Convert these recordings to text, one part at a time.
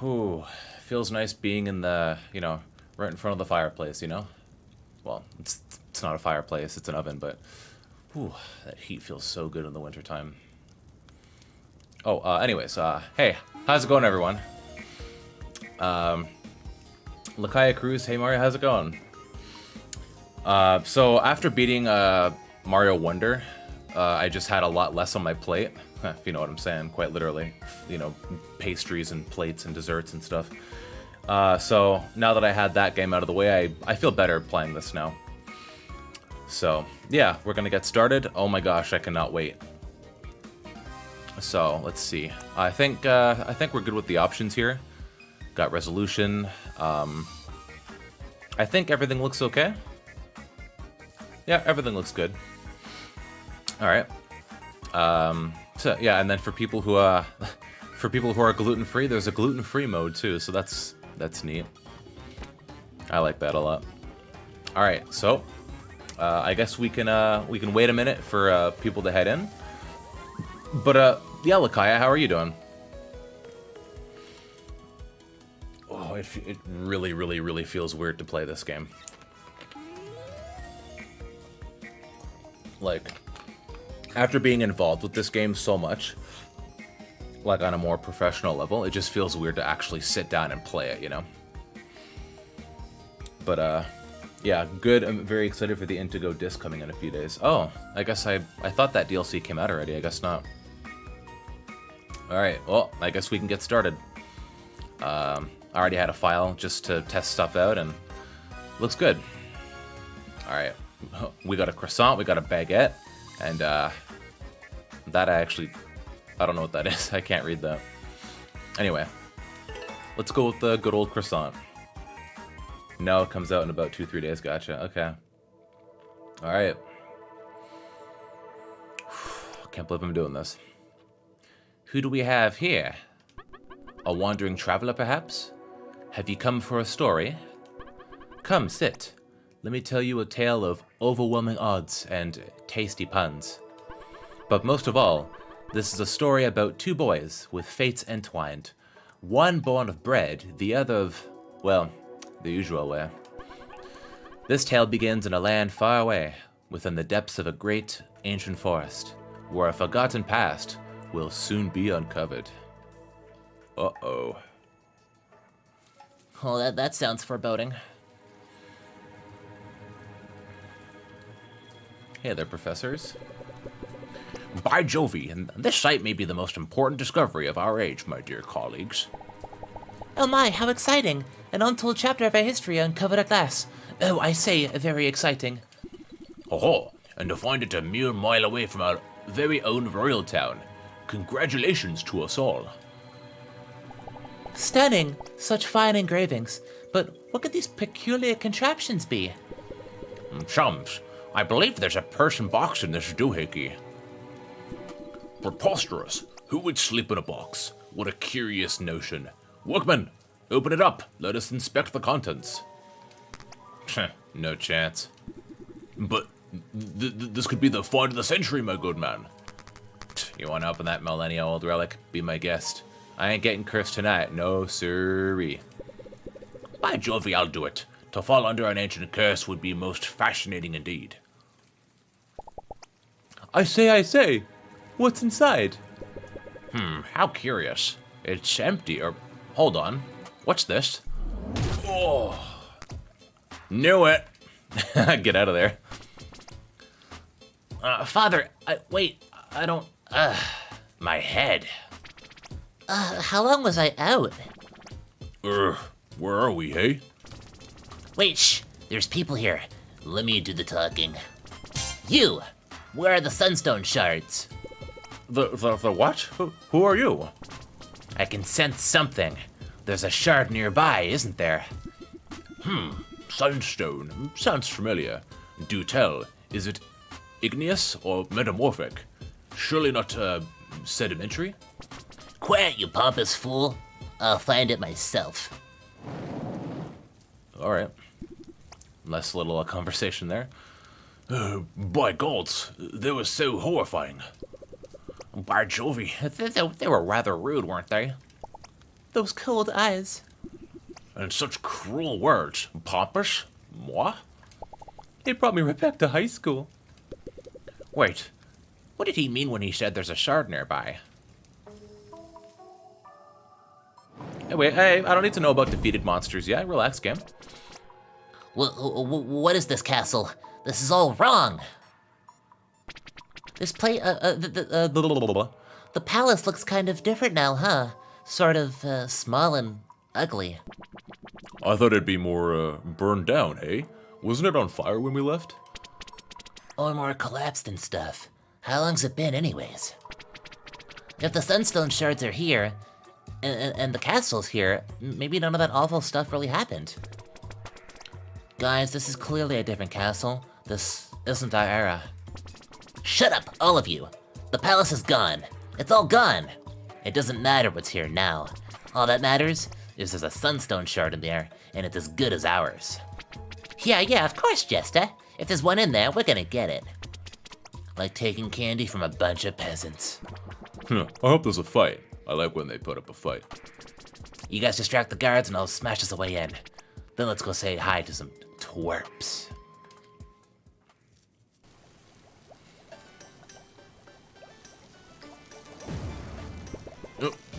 Ooh, feels nice being in the, right in front of the fireplace, you know? Well, it's not a fireplace, it's an oven, but ooh, that heat feels so good in the wintertime. Oh, anyways, hey, how's it going, everyone? Lakaya Cruz, hey Mario, how's it going? So after beating Mario Wonder, I just had a lot less on my plate, if you know what I'm saying, quite literally. You know, pastries and plates and desserts and stuff. So now that I had that game out of the way, I feel better playing this now. So yeah, we're gonna get started. Oh my gosh, I cannot wait. So let's see. I think we're good with the options here. Got resolution. I think everything looks okay. Yeah, everything looks good. All right. So yeah, and then for people who are gluten-free, there's a gluten-free mode too. So that's neat. I like that a lot. All right, so I guess we can wait a minute for people to head in. But yeah, Lakaya, how are you doing? Oh, it really feels weird to play this game. Like, after being involved with this game so much, like on a more professional level, it just feels weird to actually sit down and play it, you know? But, yeah, good. I'm very excited for the Indigo disc coming in a few days. Oh, I guess I thought that DLC came out already. I guess not. Alright, well, I guess we can get started. I already had a file just to test stuff out, and looks good. Alright, we got a croissant, we got a baguette, and that I don't know what that is. I can't read that. Anyway, let's go with the good old croissant. No, it comes out in about 2-3 days. Gotcha. Okay. Alright. Can't believe I'm doing this. Who do we have here? A wandering traveler, perhaps? Have you come for a story? Come, sit. Let me tell you a tale of overwhelming odds and tasty puns. But most of all, this is a story about two boys with fates entwined. One born of bread, the other of, well, the usual way. This tale begins in a land far away, within the depths of a great, ancient forest, where a forgotten past will soon be uncovered. Uh-oh. Oh, that sounds foreboding. Hey there, professors. By Jovi, and this site may be the most important discovery of our age, my dear colleagues. Oh my, how exciting! An untold chapter of our history uncovered at last. Oh, I say, very exciting. Oh, and to find it a mere mile away from our very own royal town. Congratulations to us all. Stunning! Such fine engravings. But what could these peculiar contraptions be? Chums, I believe there's a person box in this doohickey. Preposterous. Who would sleep in a box? What a curious notion. Workman, open it up. Let us inspect the contents. No chance. But this could be the find of the century, my good man. You want to open that millennial old relic? Be my guest. I ain't getting cursed tonight. No siree. By Jove, I'll do it. To fall under an ancient curse would be most fascinating indeed. I say. What's inside? How curious. It's empty, or... Hold on. What's this? Oh. Knew it. Get out of there. Father, wait, I don't... My head. How long was I out? Where are we, hey? Wait, shh, there's people here. Let me do the talking. You! Where are the sunstone shards? The what? Who are you? I can sense something. There's a shard nearby, isn't there? Sunstone. Sounds familiar. Do tell, is it igneous or metamorphic? Surely not, sedimentary? Quiet, you pompous fool. I'll find it myself. Alright. Nice little conversation there. By gods, they were so horrifying. By Jove, they were rather rude, weren't they? Those cold eyes. And such cruel words. Pompous? Moi? It brought me right back to high school. Wait, what did he mean when he said there's a shard nearby? Hey, wait, hey, I don't need to know about defeated monsters yet. Relax, game. What is this castle? This is all wrong. The palace looks kind of different now, huh? Sort of small and ugly. I thought it'd be more, burned down, hey? Wasn't it on fire when we left? Or more collapsed and stuff. How long's it been, anyways? If the sunstone shards are here, and the castle's here, maybe none of that awful stuff really happened. Guys, this is clearly a different castle. This isn't our era. Shut up, all of you! The palace is gone. It's all gone! It doesn't matter what's here now. All that matters is there's a sunstone shard in there, and it's as good as ours. Yeah, of course, Jester. If there's one in there, we're gonna get it. Like taking candy from a bunch of peasants. I hope there's a fight. I like when they put up a fight. You guys distract the guards and I'll smash us away in. Then let's go say hi to some twerps.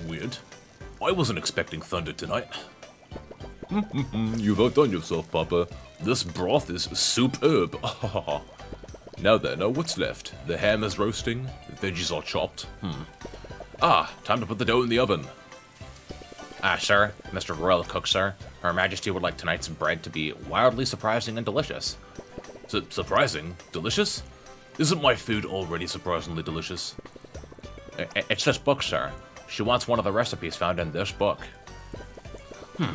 Weird. I wasn't expecting thunder tonight. You've outdone yourself, Papa. This broth is superb. Now then, what's left? The ham is roasting, the veggies are chopped. Time to put the dough in the oven. Sir, Mr. Royal Cook, sir. Her Majesty would like tonight's bread to be wildly surprising and delicious. Surprising? Delicious? Isn't my food already surprisingly delicious? It's this book, sir. She wants one of the recipes found in this book.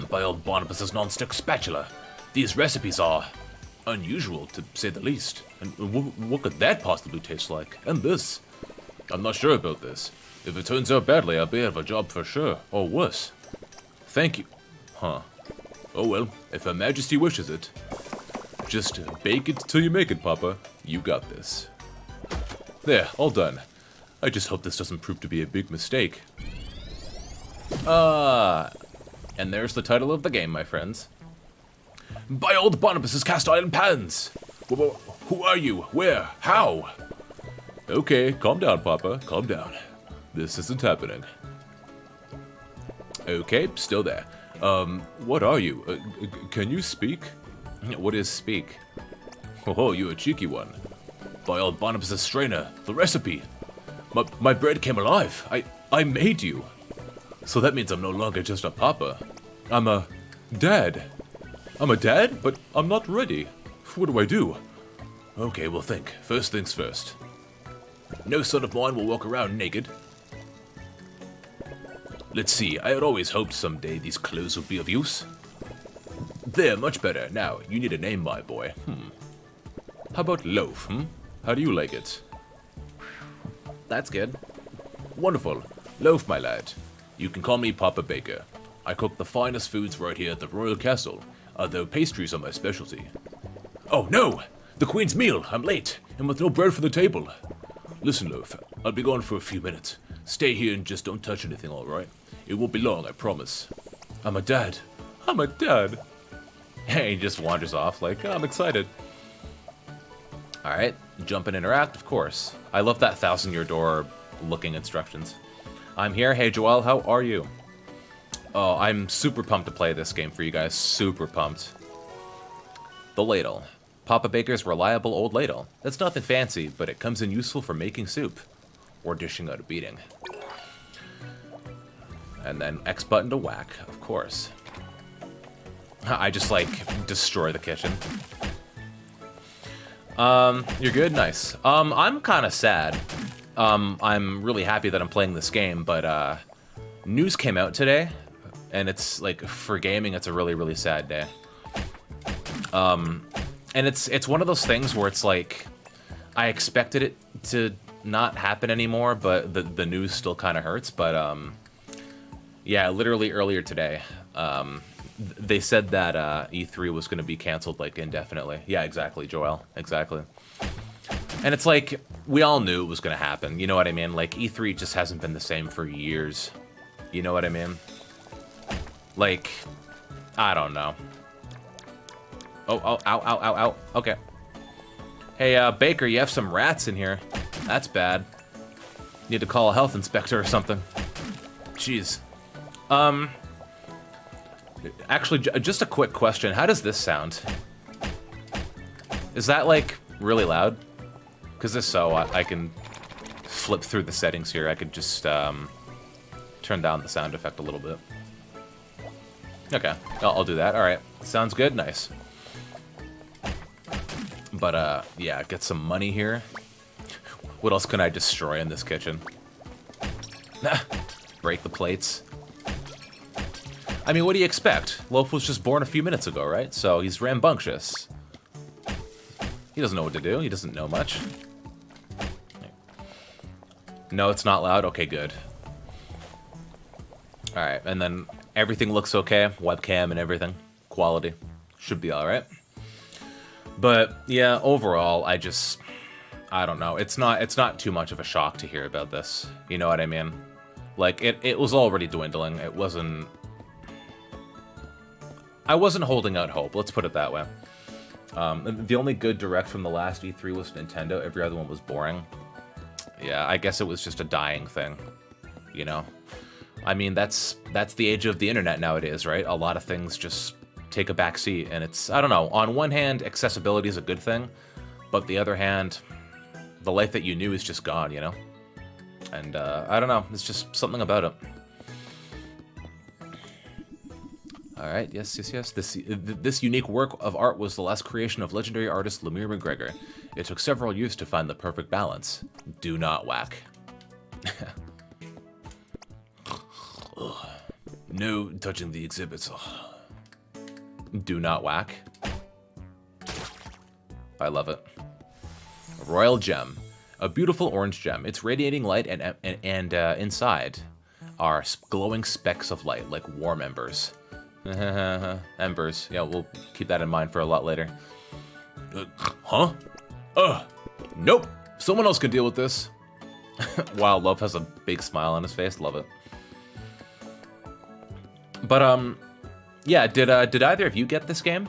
By old Barnabas's non-stick spatula. These recipes are unusual, to say the least. And what could that possibly taste like? And this? I'm not sure about this. If it turns out badly, I'll be out of a job for sure. Or worse. Thank you. Oh well, if Her Majesty wishes it. Just bake it till you make it, Papa. You got this. There, all done. I just hope this doesn't prove to be a big mistake. And there's the title of the game, my friends. By old Barnabas's cast iron pans! Who are you? Where? How? Okay, calm down, Papa. Calm down. This isn't happening. Okay, still there. What are you? Can you speak? What is speak? Oh, you a cheeky one. By old Barnabas's strainer, the recipe. My bread came alive. I made you. So that means I'm no longer just a papa. I'm a dad. I'm a dad, but I'm not ready. What do I do? Okay, well think. First things first. No son of mine will walk around naked. Let's see, I had always hoped someday these clothes would be of use. There, much better. Now, you need a name, my boy. How about Loaf, How do you like it? That's good. Wonderful. Loaf, my lad. You can call me Papa Baker. I cook the finest foods right here at the Royal Castle, although pastries are my specialty. Oh, no! The Queen's meal! I'm late, and with no bread for the table. Listen, Loaf, I'll be gone for a few minutes. Stay here and just don't touch anything, alright? It won't be long, I promise. I'm a dad. I'm a dad. He just wanders off like, oh, I'm excited. Alright, jump and interact, of course. I love that 1,000-year door looking instructions. I'm here. Hey, Joel, how are you? Oh, I'm super pumped to play this game for you guys. Super pumped. The ladle. Papa Baker's reliable old ladle. It's nothing fancy, but it comes in useful for making soup. Or dishing out a beating. And then X button to whack, of course. I just, like, destroy the kitchen. You're good? Nice. I'm kind of sad. I'm really happy that I'm playing this game, but, news came out today, and it's, like, for gaming, it's a really, really sad day. And it's one of those things where it's like, I expected it to not happen anymore, but the news still kind of hurts, but, yeah, literally earlier today, they said that, E3 was gonna be canceled, like, indefinitely. Yeah, exactly, Joel, exactly. And it's like, we all knew it was gonna happen, you know what I mean? Like, E3 just hasn't been the same for years. You know what I mean? Like, I don't know. Oh, ow, ow, ow, ow. Okay. Hey, Baker, you have some rats in here. That's bad. Need to call a health inspector or something. Jeez. Actually, just a quick question. How does this sound? Is that, like, really loud? Because if so, I can flip through the settings here. I could just, turn down the sound effect a little bit. Okay, I'll do that. All right, sounds good. Nice. But, yeah, get some money here. What else can I destroy in this kitchen? Break the plates. I mean, what do you expect? Loaf was just born a few minutes ago, right? So he's rambunctious. He doesn't know what to do. He doesn't know much. No, it's not loud? Okay, good. Alright, and then everything looks okay. Webcam and everything. Quality. Should be alright. But, yeah, overall, I don't know. It's not too much of a shock to hear about this. You know what I mean? Like, it was already dwindling. It wasn't... I wasn't holding out hope, let's put it that way. The only good direct from the last E3 was Nintendo. Every other one was boring. Yeah, I guess it was just a dying thing, you know? I mean, that's the age of the internet nowadays, right? A lot of things just take a back seat, and it's, I don't know, on one hand, accessibility is a good thing, but the other hand, the life that you knew is just gone, you know? And, I don't know, it's just something about it. Alright, yes. This unique work of art was the last creation of legendary artist Lemire McGregor. It took several years to find the perfect balance. Do not whack. No touching the exhibits. Do not whack. I love it. Royal Gem. A beautiful orange gem. It's radiating light and inside are glowing specks of light like warm embers. Embers. Yeah, we'll keep that in mind for a lot later. Huh? Nope. Someone else can deal with this. Wow, Love has a big smile on his face. Love it. But, yeah, did either of you get this game?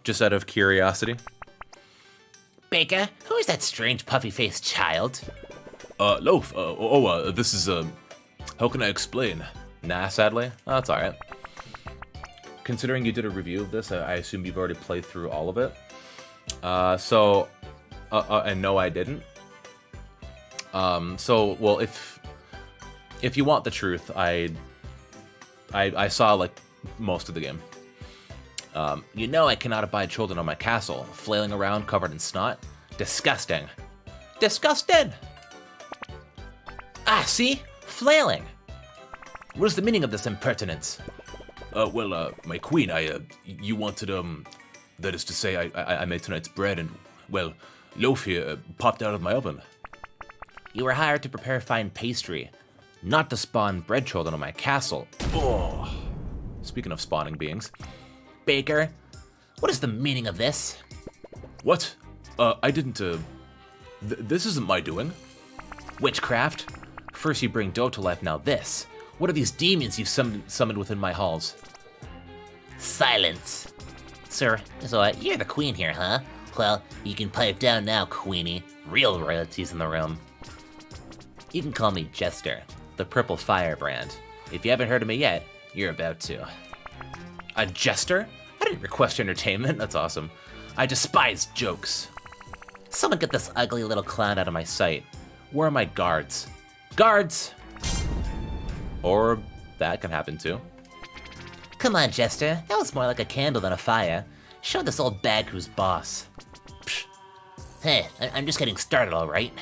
Just out of curiosity. Baker, who is that strange puffy-faced child? Loaf, this is, how can I explain? Nah, sadly. Oh, that's alright. Considering you did a review of this, I assume you've already played through all of it. And no, I didn't. Well, if you want the truth, I saw, like, most of the game. You know I cannot abide children on my castle, flailing around covered in snot. Disgusting. Disgusted! Ah, see? Flailing. What is the meaning of this impertinence? My queen, you wanted, that is to say, I made tonight's bread and, well, Loaf here popped out of my oven. You were hired to prepare fine pastry, not to spawn bread children on my castle. Oh. Speaking of spawning beings. Baker, what is the meaning of this? What? I didn't, this isn't my doing. Witchcraft? First you bring dough to life, now this. What are these demons you've summoned within my halls? Silence. Sir, so you're the queen here, huh? Well, you can pipe down now, queenie. Real royalty's in the room. You can call me Jester, the Purple Firebrand. If you haven't heard of me yet, you're about to. A jester? I didn't request entertainment, that's awesome. I despise jokes. Someone get this ugly little clown out of my sight. Where are my guards? Guards! Or that can happen too. Come on, Jester. That was more like a candle than a fire. Show this old bag who's boss. Psh. Hey, I'm just getting started, all right?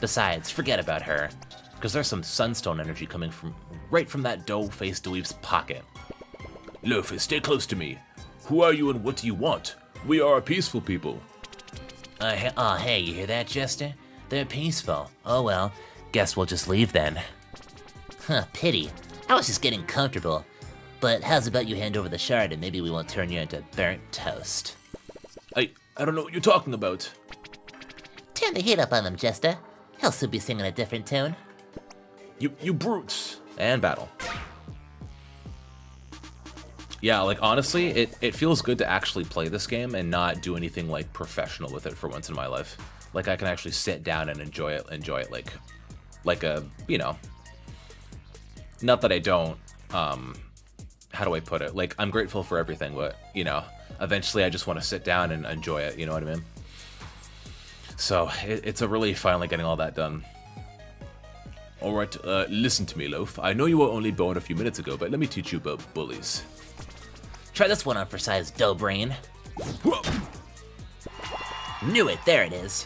Besides, forget about her. Because there's some sunstone energy coming right from that dough-faced dweeb's pocket. Loaf, stay close to me. Who are you and what do you want? We are a peaceful people. Hey, you hear that, Jester? They're peaceful. Oh well, guess we'll just leave then. Huh, pity. I was just getting comfortable. But how's about you hand over the shard and maybe we won't turn you into burnt toast? I don't know what you're talking about. Turn the heat up on him, Jester. He'll soon be singing a different tune. You brutes. And battle. Yeah, like, honestly, it feels good to actually play this game and not do anything, like, professional with it for once in my life. Like, I can actually sit down and enjoy it like a, you know, not that I don't, how do I put it? Like, I'm grateful for everything, but, you know, eventually I just want to sit down and enjoy it, you know what I mean? So, it's a really finally getting all that done. Alright, listen to me, Loaf. I know you were only born a few minutes ago, but let me teach you about bullies. Try this one on for size, dough brain. Knew it, there it is.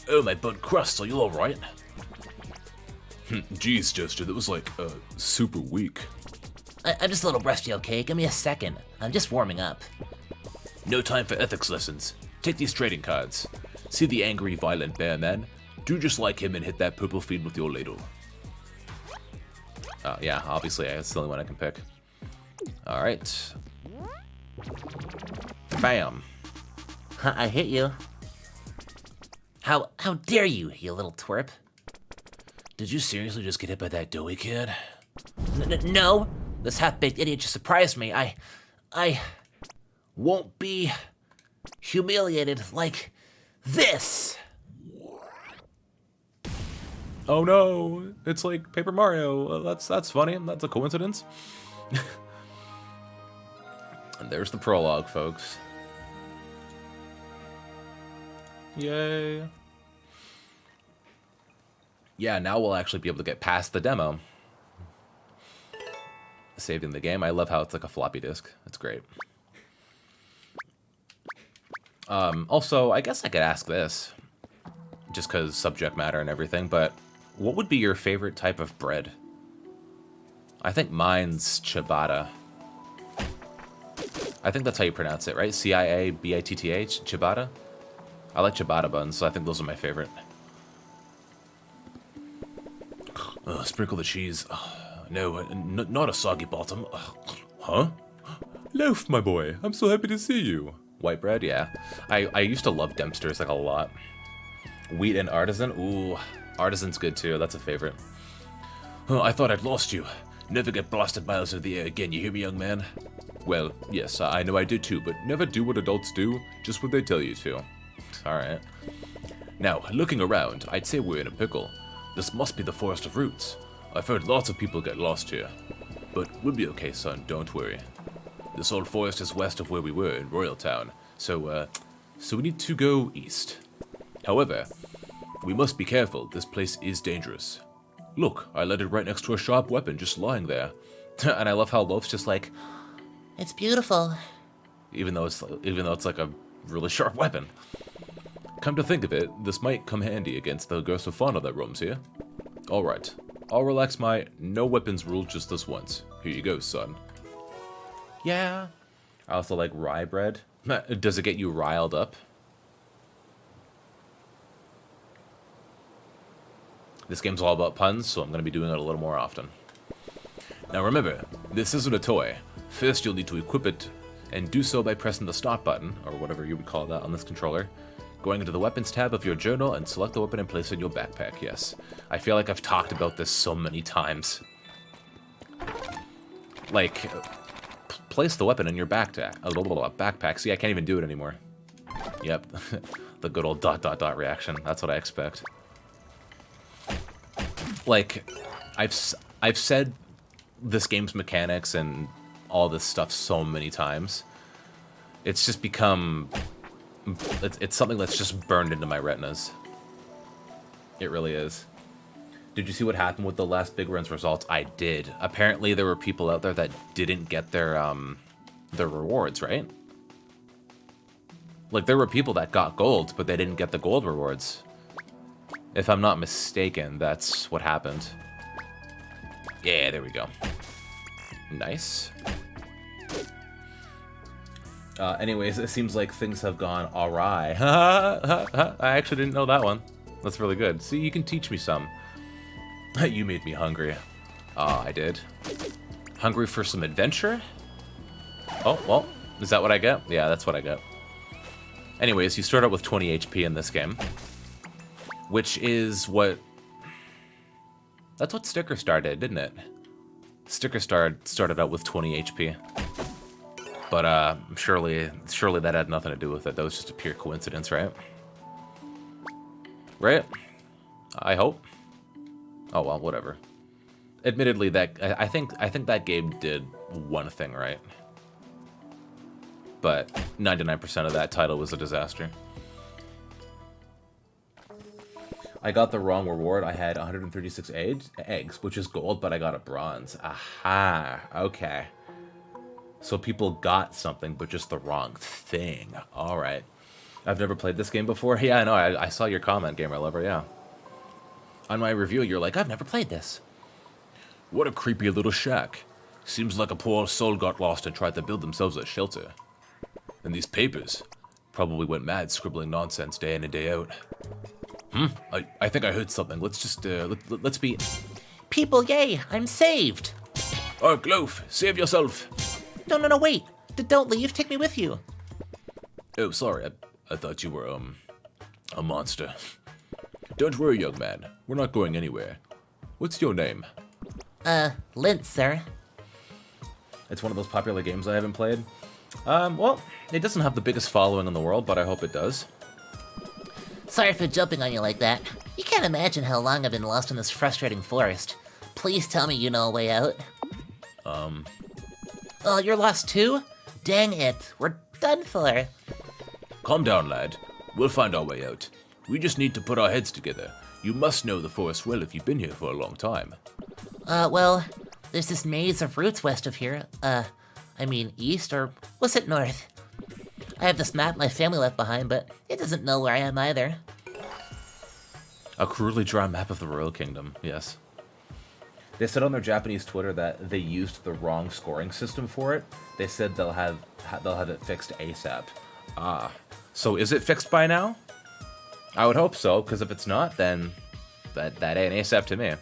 Oh, my butt crust, are you alright? Jeez, Jester, that was like, super weak. I'm just a little rusty, okay? Give me a second. I'm just warming up. No time for ethics lessons. Take these trading cards. See the angry, violent bear man? Do just like him and hit that purple fiend with your ladle. Yeah, obviously, that's the only one I can pick. Alright. Bam. I hit you. How dare you, you little twerp? Did you seriously just get hit by that doughy kid? No! This half-baked idiot just surprised me. I won't be humiliated like this! Oh no, it's like Paper Mario. That's funny. That's a coincidence. And there's the prologue, folks. Yay. Yeah, now we'll actually be able to get past the demo. Saving the game. I love how it's like a floppy disk. It's great. Also, I guess I could ask this, just because subject matter and everything, but what would be your favorite type of bread? I think mine's ciabatta. I think that's how you pronounce it, right? C-I-A-B-A-T-T-H? Ciabatta? I like ciabatta buns, so I think those are my favorite. Sprinkle the cheese. No, not a soggy bottom. Huh? Loaf, my boy. I'm so happy to see you. White bread, yeah. I used to love Dempster's, like, a lot. Wheat and artisan? Ooh, artisan's good, too. That's a favorite. Oh, I thought I'd lost you. Never get blasted miles into the air again, you hear me, young man? Well, yes, I know I did too, but never do what adults do, just what they tell you to. Alright. Now, looking around, I'd say we're in a pickle. This must be the Forest of Roots. I've heard lots of people get lost here. But we'll be okay, son, don't worry. This old forest is west of where we were in Royal Town, so we need to go east. However, we must be careful, this place is dangerous. Look, I landed right next to a sharp weapon just lying there. And I love how Loaf's just like, it's beautiful. even though it's like a really sharp weapon. Come to think of it, this might come handy against the aggressive fauna that roams here. Alright, I'll relax my no weapons rule just this once. Here you go, son. Yeah. I also like rye bread. Does it get you riled up? This game's all about puns, so I'm going to be doing it a little more often. Now remember, this isn't a toy. First you'll need to equip it, and do so by pressing the start button, or whatever you would call that on this controller. Going into the weapons tab of your journal and select the weapon and place it in your backpack, yes. I feel like I've talked about this so many times. Like, place the weapon in your backpack. See, I can't even do it anymore. Yep, the good old ... reaction. That's what I expect. Like, I've said this game's mechanics and all this stuff so many times. It's just become... It's something that's just burned into my retinas. It really is. Did you see what happened with the last Big Runs results? I did. Apparently there were people out there that didn't get their rewards, right? Like, there were people that got gold, but they didn't get the gold rewards. If I'm not mistaken, that's what happened. Yeah, there we go. Nice. Anyways, it seems like things have gone awry. I actually didn't know that one. That's really good. See, you can teach me some. You made me hungry. I did. Hungry for some adventure? Oh, well, is that what I get? Yeah, that's what I get. Anyways, you start out with 20 HP in this game. Which is what... That's what Sticker Star did, didn't it? Sticker Star started out with 20 HP. But surely that had nothing to do with it. That was just a pure coincidence, right? Right? I hope. Oh well, whatever. Admittedly, I think that game did one thing right, but 99% of that title was a disaster. I got the wrong reward. I had 136 eggs, which is gold, but I got a bronze. Aha. Okay. So people got something, but just the wrong thing. All right. I've never played this game before. Yeah, I know. I saw your comment, Gamer Lover. Yeah. On my review, you're like, I've never played this. What a creepy little shack. Seems like a poor soul got lost and tried to build themselves a shelter. And these papers probably went mad scribbling nonsense day in and day out. I think I heard something. Let's just, let's be... People, yay! I'm saved! Gloaf, save yourself! No, wait! Don't leave, take me with you! Oh, sorry, I thought you were, a monster. Don't worry, young man. We're not going anywhere. What's your name? Lint, sir. It's one of those popular games I haven't played. Well, it doesn't have the biggest following in the world, but I hope it does. Sorry for jumping on you like that. You can't imagine how long I've been lost in this frustrating forest. Please tell me you know a way out. Oh, you're lost too? Dang it, we're done for. Calm down, lad. We'll find our way out. We just need to put our heads together. You must know the forest well if you've been here for a long time. Well, there's this maze of roots west of here. I mean east, or was it north? I have this map my family left behind, but it doesn't know where I am either. A crudely drawn map of the Royal Kingdom, yes. They said on their Japanese Twitter that they used the wrong scoring system for it. They said they'll have it fixed ASAP. Ah, so is it fixed by now? I would hope so, because if it's not, then that ain't ASAP to me.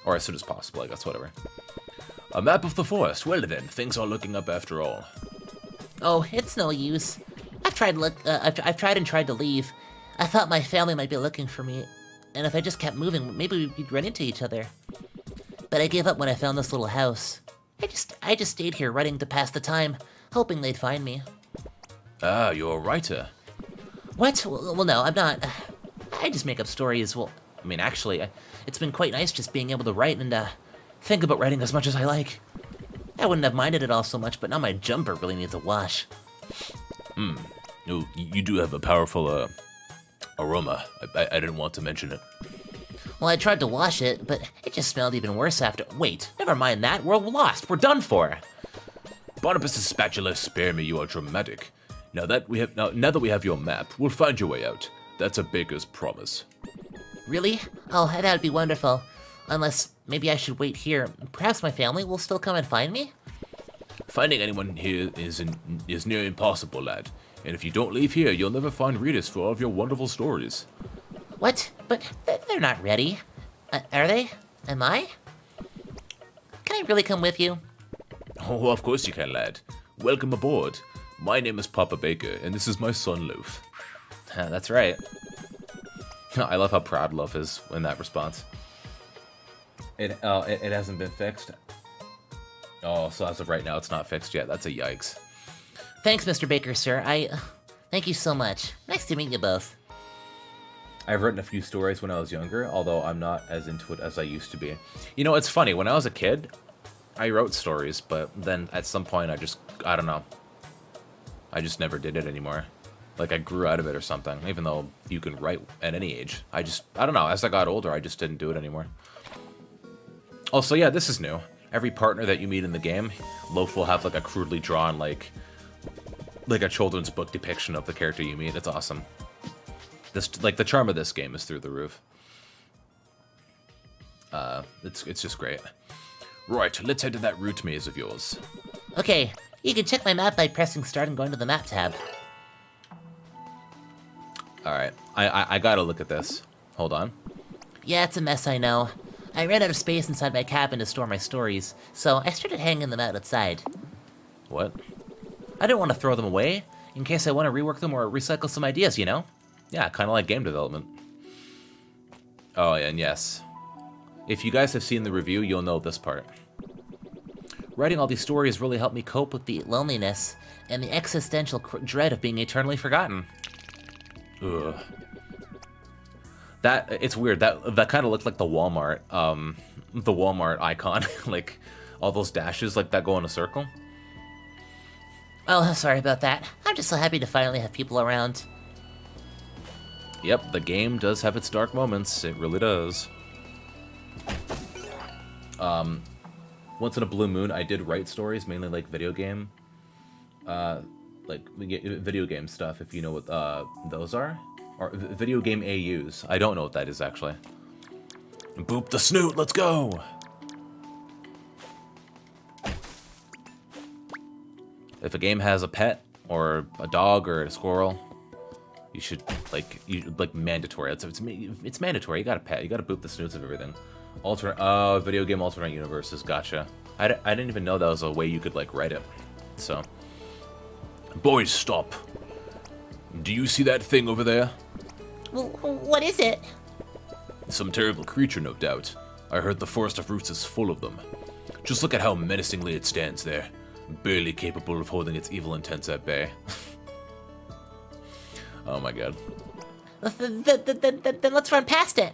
Or as soon as possible, I guess, whatever. A map of the forest. Well then, things are looking up after all. Oh, it's no use. I've tried and tried to leave. I thought my family might be looking for me, and if I just kept moving, maybe we'd run into each other. But I gave up when I found this little house. I just stayed here writing to pass the time, hoping they'd find me. Ah, you're a writer. What? Well, no, I'm not. I just make up stories. Well, I mean, actually, it's been quite nice just being able to write and think about writing as much as I like. I wouldn't have minded it all so much, but now my jumper really needs a wash. Oh, you do have a powerful aroma. I didn't want to mention it. Well, I tried to wash it, but it just smelled even worse after. Wait, never mind that. We're lost. We're done for. Barnabas's spatula, spare me. You are dramatic. Now that we have your map, we'll find your way out. That's a baker's promise. Really? Oh, that'd be wonderful. Unless maybe I should wait here. Perhaps my family will still come and find me? Finding anyone here is near impossible, lad. And if you don't leave here, you'll never find readers for all of your wonderful stories. What? But they're not ready. Are they? Am I? Can I really come with you? Oh, of course you can, lad. Welcome aboard. My name is Papa Baker, and this is my son, Loaf. That's right. I love how proud Loaf is in that response. It hasn't been fixed. Oh, so as of right now, it's not fixed yet. That's a yikes. Thanks, Mr. Baker, sir. Thank you so much. Nice to meet you both. I've written a few stories when I was younger, although I'm not as into it as I used to be. You know, it's funny. When I was a kid, I wrote stories, but then at some point I don't know. I just never did it anymore. Like, I grew out of it or something, even though you can write at any age. I don't know. As I got older, I just didn't do it anymore. Also, yeah, this is new. Every partner that you meet in the game, Loaf will have, like, a crudely drawn, like a children's book depiction of the character you meet. It's awesome. The charm of this game is through the roof. It's just great. Right, let's head to that root maze of yours. Okay, you can check my map by pressing start and going to the map tab. Alright, I gotta look at this. Hold on. Yeah, it's a mess, I know. I ran out of space inside my cabin to store my stories, so I started hanging them out outside. What? I didn't want to throw them away, in case I want to rework them or recycle some ideas, you know? Yeah, kind of like game development. Oh, and yes. If you guys have seen the review, you'll know this part. Writing all these stories really helped me cope with the Loneliness and the existential dread of being eternally forgotten. Ugh. It's weird. That kind of looked like the Walmart icon, like all those dashes like that go in a circle. Oh, sorry about that. I'm just so happy to finally have people around. Yep, the game does have its dark moments. It really does. Once in a blue moon, I did write stories, mainly like video game stuff, if you know what those are. Or video game AUs. I don't know what that is, actually. Boop the snoot, let's go! If a game has a pet, or a dog, or a squirrel, you should, mandatory. It's mandatory. You gotta pet. You gotta boop the snoots of everything. Video game alternate universes. Gotcha. I didn't even know that was a way you could, write it. So. Boys, stop. Do you see that thing over there? Well, what is it? Some terrible creature, no doubt. I heard the Forest of Roots is full of them. Just look at how menacingly it stands there, barely capable of holding its evil intents at bay. Oh my god. Then let's run past it.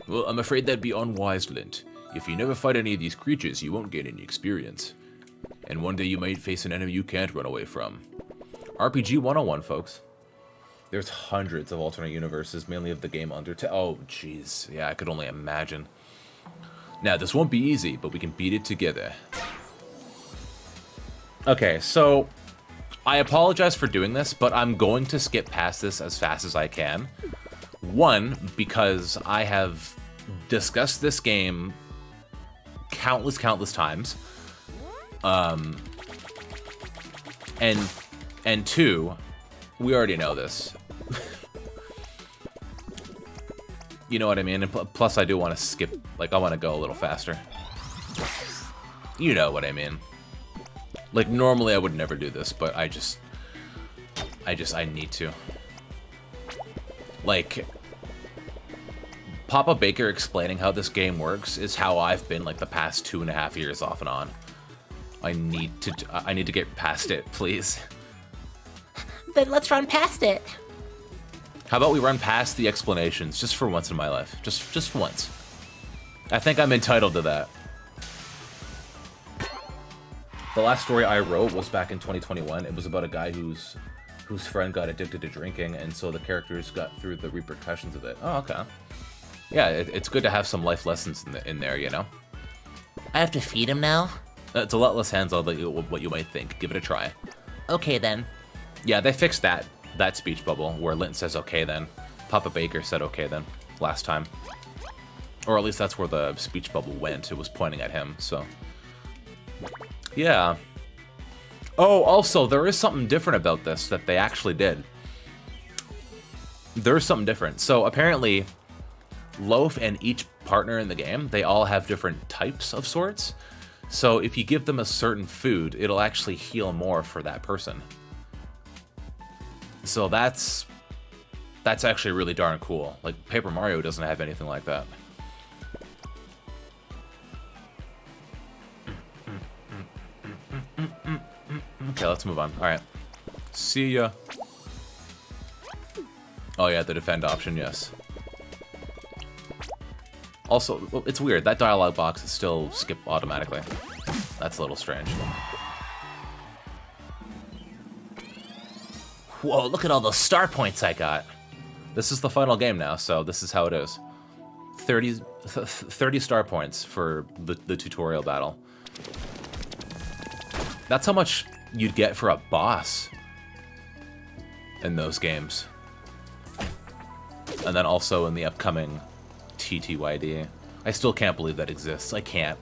Well, I'm afraid that'd be unwise, Lint. If you never fight any of these creatures, you won't gain any experience. And one day you might face an enemy you can't run away from. RPG 101, folks. There's hundreds of alternate universes, mainly of the game Undertale. Oh, jeez. Yeah, I could only imagine. Now, this won't be easy, but we can beat it together. Okay, so I apologize for doing this, but I'm going to skip past this as fast as I can. One, because I have discussed this game countless times. And two, we already know this. You know what I mean? And plus, I do want to skip, I want to go a little faster. You know what I mean. Normally I would never do this, but I need to. Papa Baker explaining how this game works is how I've been, the past 2.5 years off and on. I need to get past it, please. Then let's run past it. How about we run past the explanations, just for once in my life? Just once. I think I'm entitled to that. The last story I wrote was back in 2021. It was about a guy whose friend got addicted to drinking, and so the characters got through the repercussions of it. Oh, okay. Yeah, it's good to have some life lessons in there, you know? I have to feed him now? It's a lot less hands-on than what you might think. Give it a try. Okay, then. Yeah, they fixed that speech bubble where Linton says okay then. Papa Baker said okay then last time. Or at least that's where the speech bubble went. It was pointing at him, so. Yeah. Oh, also, there is something different about this that they actually did. There's something different. So apparently, Loaf and each partner in the game, they all have different types of sorts. So if you give them a certain food, it'll actually heal more for that person. So that's actually really darn cool. Paper Mario doesn't have anything like that. Okay, let's move on. Alright. See ya. Oh yeah, the defend option, yes. Also, it's weird. That dialogue box is still skipped automatically. That's a little strange. Whoa, look at all those star points I got. This is the final game now, so this is how it is. 30 star points for the tutorial battle. That's how much you'd get for a boss in those games. And then also in the upcoming TTYD. I still can't believe that exists. I can't.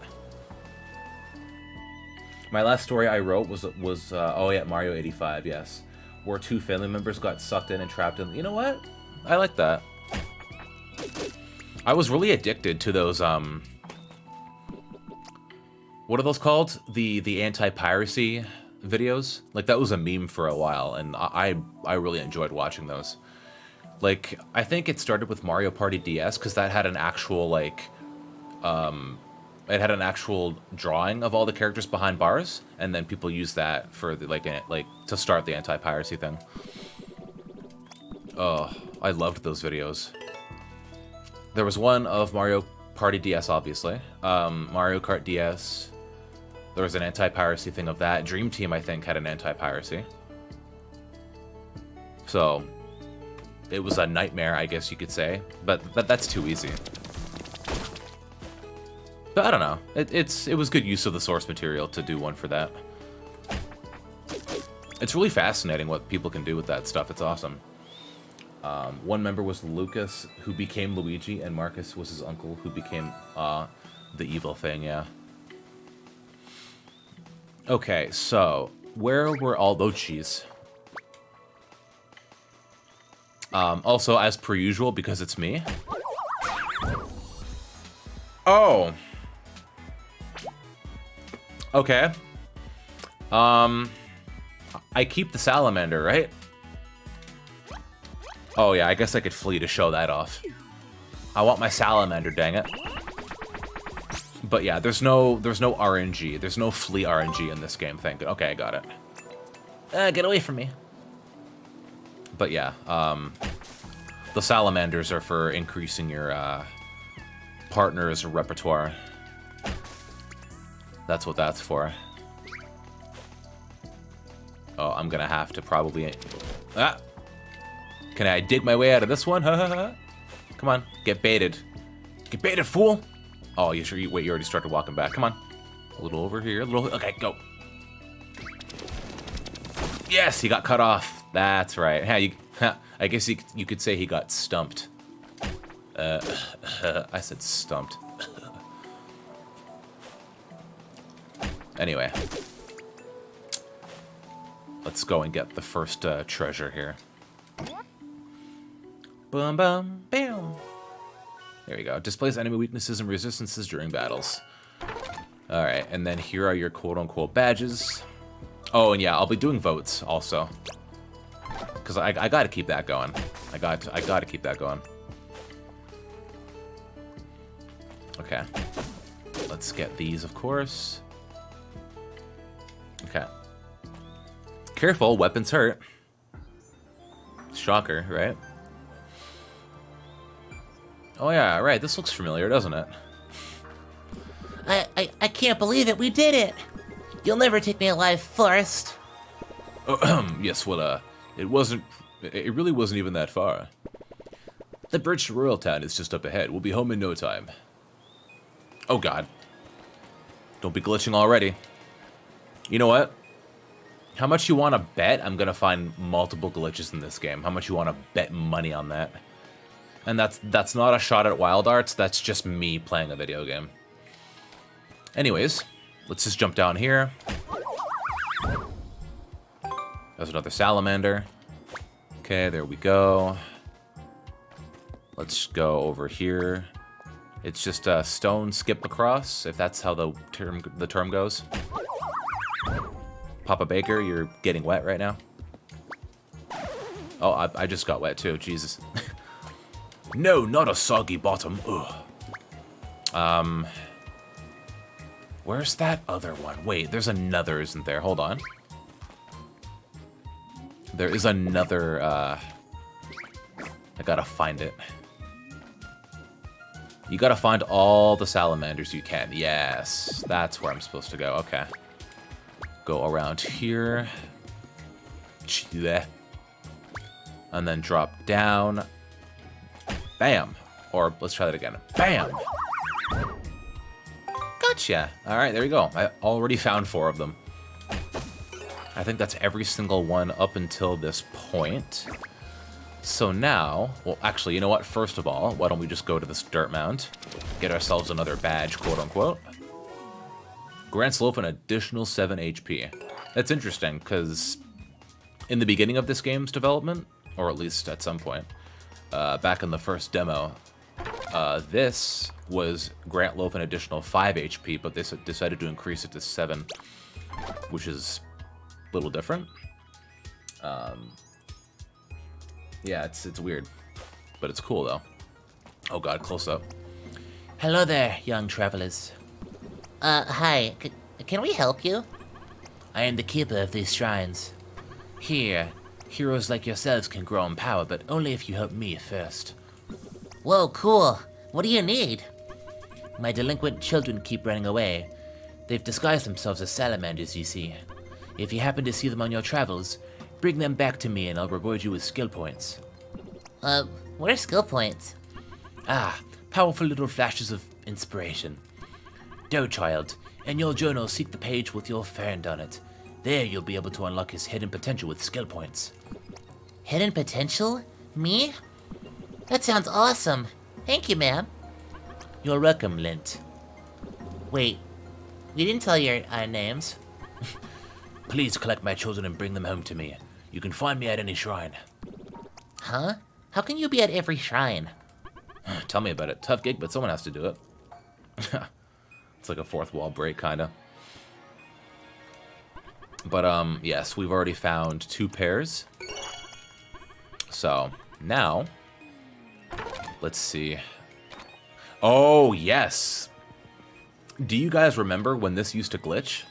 My last story I wrote was oh yeah, Mario 85, yes. Where 2 family members got sucked in and trapped in. You know what? I like that. I was really addicted to those, what are those called? The anti-piracy videos? That was a meme for a while, and I really enjoyed watching those. I think it started with Mario Party DS, because that had an actual, it had an actual drawing of all the characters behind bars, and then people use that for the, like to start the anti-piracy thing. Oh, I loved those videos. There was one of Mario Party DS, obviously. Mario Kart DS. There was an anti-piracy thing of that. Dream Team, I think, had an anti-piracy. So, it was a nightmare, I guess you could say. But that's too easy. But I don't know. It was good use of the source material to do one for that. It's really fascinating what people can do with that stuff. It's awesome. One member was Lucas, who became Luigi, and Marcus was his uncle, who became the evil thing, yeah. Okay, so, where were all those cheese? Also, as per usual, because it's me. Oh! Okay. I keep the salamander, right? Oh yeah, I guess I could flee to show that off. I want my salamander, dang it. But yeah, there's no RNG. There's no flee RNG in this game, thank you. Okay, I got it. Get away from me. But yeah, the salamanders are for increasing your partner's repertoire. That's what that's for. Oh, I'm gonna have to probably... Ah! Can I dig my way out of this one? Come on, get baited. Get baited, fool! Oh, you sure? Wait, you already started walking back. Come on. A little over here, a little... Okay, go. Yes, he got cut off. That's right. Yeah, I guess you could say he got stumped. I said stumped. Anyway. Let's go and get the first treasure here. Boom, boom, bam. There we go. Displays enemy weaknesses and resistances during battles. Alright, and then here are your quote-unquote badges. Oh, and yeah, I'll be doing votes also. Because I gotta keep that going. I gotta keep that going. Okay. Let's get these, of course. Okay. Careful, weapons hurt. Shocker, right? Oh yeah, right, this looks familiar, doesn't it? I can't believe it, we did it! You'll never take me alive first. Yes, well, it really wasn't even that far. The bridge to Royal Town is just up ahead. We'll be home in no time. Oh god. Don't be glitching already. You know what? How much you want to bet I'm going to find multiple glitches in this game? How much you want to bet money on that? And that's not a shot at WildArts, that's just me playing a video game. Anyways, let's just jump down here. There's another salamander. Okay, there we go. Let's go over here. It's just a stone skip across, if that's how the term goes. Papa Baker, you're getting wet right now. Oh, I just got wet too, Jesus. No, not a soggy bottom. Ugh. Where's that other one? Wait, there's another, isn't there? Hold on. There is another, I gotta find it. You gotta find all the salamanders you can. Yes, that's where I'm supposed to go. Okay. Go around here. And then drop down. Bam. Or let's try that again. Bam. Gotcha. All right, there you go. I already found 4 of them. I think that's every single one up until this point. So now, well, actually, you know what? First of all, why don't we just go to this dirt mound, get ourselves another badge, quote-unquote. Grants Loaf an additional 7 HP. That's interesting, because in the beginning of this game's development, or at least at some point, back in the first demo, this was grant Loaf an additional 5 HP, but they decided to increase it to 7, which is a little different. Yeah, it's weird, but it's cool though. Oh god, close up. Hello there, young travelers. Hi. Can we help you? I am the keeper of these shrines. Here, heroes like yourselves can grow in power, but only if you help me first. Whoa, cool. What do you need? My delinquent children keep running away. They've disguised themselves as salamanders, you see. If you happen to see them on your travels, bring them back to me and I'll reward you with skill points. What are skill points? Ah, powerful little flashes of inspiration. Go, child. In your journal, seek the page with your friend on it. There you'll be able to unlock his hidden potential with skill points. Hidden potential? Me? That sounds awesome. Thank you, ma'am. You're welcome, Lint. Wait, we didn't tell your names. Please collect my children and bring them home to me. You can find me at any shrine. Huh? How can you be at every shrine? Tell me about it. Tough gig, but someone has to do it. It's like a fourth wall break, kinda. But, yes, we've already found 2 pairs. So, now, let's see. Oh, yes! Do you guys remember when this used to glitch?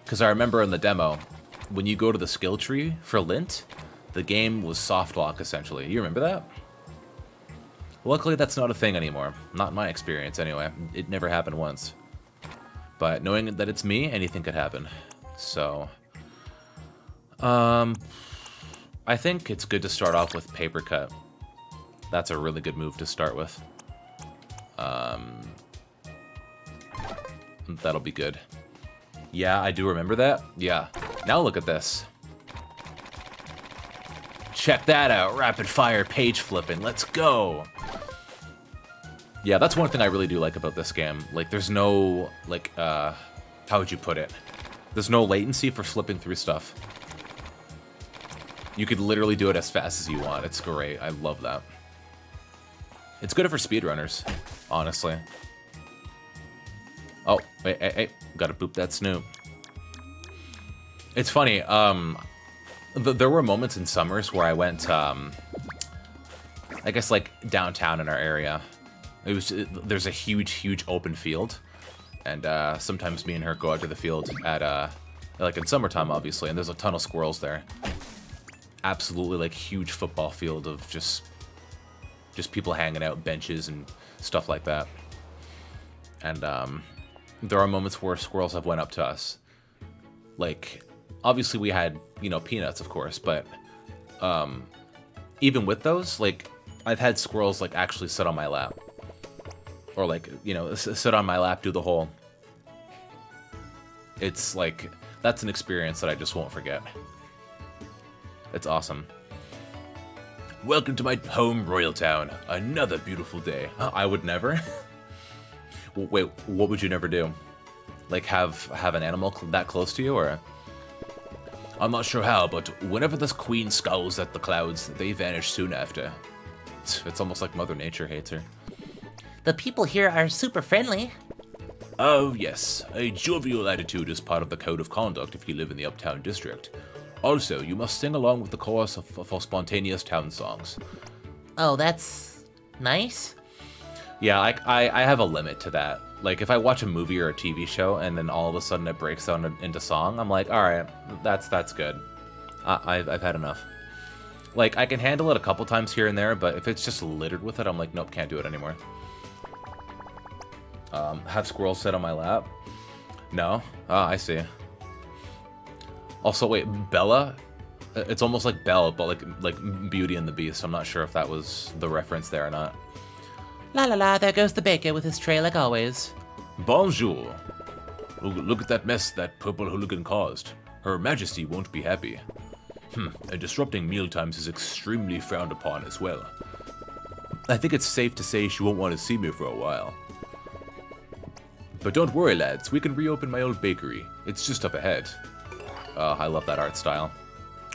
Because I remember in the demo, when you go to the skill tree for Lint, the game was soft lock, essentially. You remember that? Luckily, that's not a thing anymore. Not in my experience, anyway. It never happened once. But knowing that it's me, anything could happen. So, I think it's good to start off with paper cut. That's a really good move to start with. That'll be good. Yeah, I do remember that. Yeah. Now look at this. Check that out. Rapid fire page flipping. Let's go. Yeah, that's one thing I really do like about this game. Like, there's no, like, how would you put it? There's no latency for flipping through stuff. You could literally do it as fast as you want. It's great. I love that. It's good for speedrunners, honestly. Oh, wait, hey, gotta boop that Snoop. It's funny, there were moments in summers where I went, I guess, like, downtown in our area. There's a huge open field, and sometimes me and her go out to the field at, like, in summertime, obviously, and there's a ton of squirrels there. Absolutely, like, huge football field of just people hanging out, benches and stuff like that. And there are moments where squirrels have went up to us. Like, obviously we had, you know, peanuts, of course, but even with those, like, I've had squirrels, like, actually sit on my lap. Or, like, you know, sit on my lap, do the whole... It's, like, that's an experience that I just won't forget. It's awesome. Welcome to my home, Royal Town. Another beautiful day. I would never. Wait, what would you never do? Like, have an animal that close to you, or? I'm not sure how, but whenever this queen scowls at the clouds, they vanish soon after. It's almost like Mother Nature hates her. The people here are super friendly. Oh, yes. A jovial attitude is part of the code of conduct if you live in the Uptown District. Also, you must sing along with the chorus for spontaneous town songs. Oh, that's nice. Yeah, I have a limit to that. Like, if I watch a movie or a TV show and then all of a sudden it breaks down into song, I'm like, all right, that's good. I've had enough. Like, I can handle it a couple times here and there, but if it's just littered with it, I'm like, nope, can't do it anymore. Have squirrels sit on my lap? No? Oh, I see. Also, wait, Bella? It's almost like Belle, but like Beauty and the Beast. I'm not sure if that was the reference there or not. La la la, there goes the baker with his tray like always. Bonjour. Look at that mess that purple hooligan caused. Her Majesty won't be happy. And disrupting mealtimes is extremely frowned upon as well. I think it's safe to say she won't want to see me for a while. But don't worry, lads, we can reopen my old bakery. It's just up ahead. I love that art style.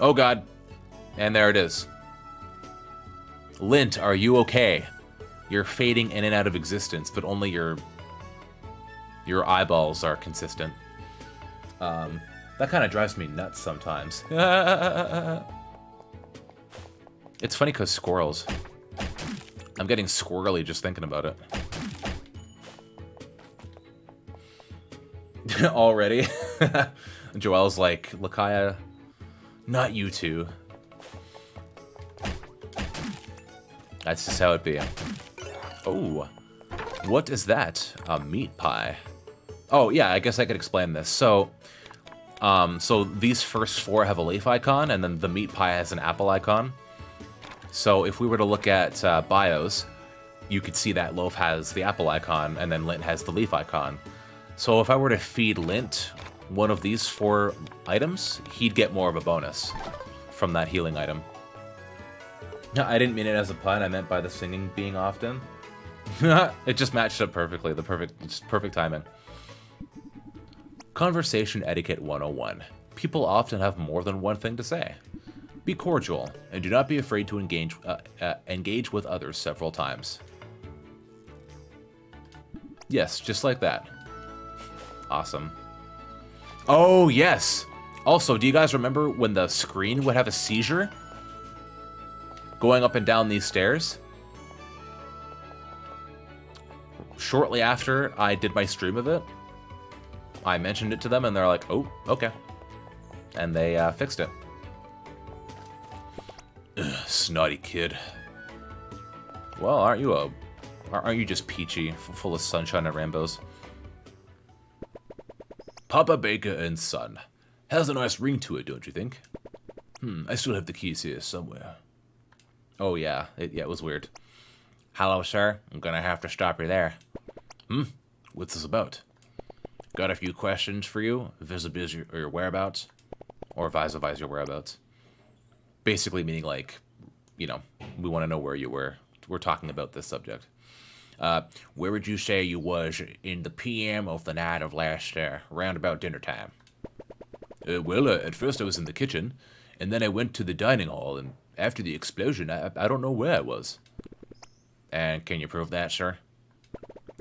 Oh god. And there it is. Lint, are you okay? You're fading in and out of existence, but only your eyeballs are consistent. That kind of drives me nuts sometimes. It's funny because squirrels. I'm getting squirrely just thinking about it. Already? Joelle's like, Lakaya, not you two. That's just how it be. Oh, what is that? A meat pie. Oh, yeah, I guess I could explain this. So these first 4 have a leaf icon, and then the meat pie has an apple icon. So if we were to look at bios, you could see that Loaf has the apple icon, and then Lint has the leaf icon. So if I were to feed Lint one of these 4 items, he'd get more of a bonus from that healing item. No, I didn't mean it as a pun. I meant by the singing being often. It just matched up perfectly. Just perfect timing. Conversation etiquette 101. People often have more than one thing to say. Be cordial, and do not be afraid to engage with others several times. Yes, just like that. Awesome. Oh, yes! Also, do you guys remember when the screen would have a seizure? Going up and down these stairs? Shortly after I did my stream of it, I mentioned it to them, and they're like, oh, okay. And they fixed it. Ugh, snotty kid. Well, aren't you just peachy, full of sunshine and rainbows? Papa Baker and Son. Has a nice ring to it, don't you think? I still have the keys here somewhere. Oh, yeah. It was weird. Hello, sir. I'm gonna have to stop you there. What's this about? Got a few questions for you. Vis-a-vis your whereabouts. Or vis-a-vis your whereabouts. Basically meaning, like, you know, we want to know where you were. We're talking about this subject. Where would you say you was in the PM of the night of last, around about dinner time? Well, at first I was in the kitchen, and then I went to the dining hall, and after the explosion, I don't know where I was. And can you prove that, sir?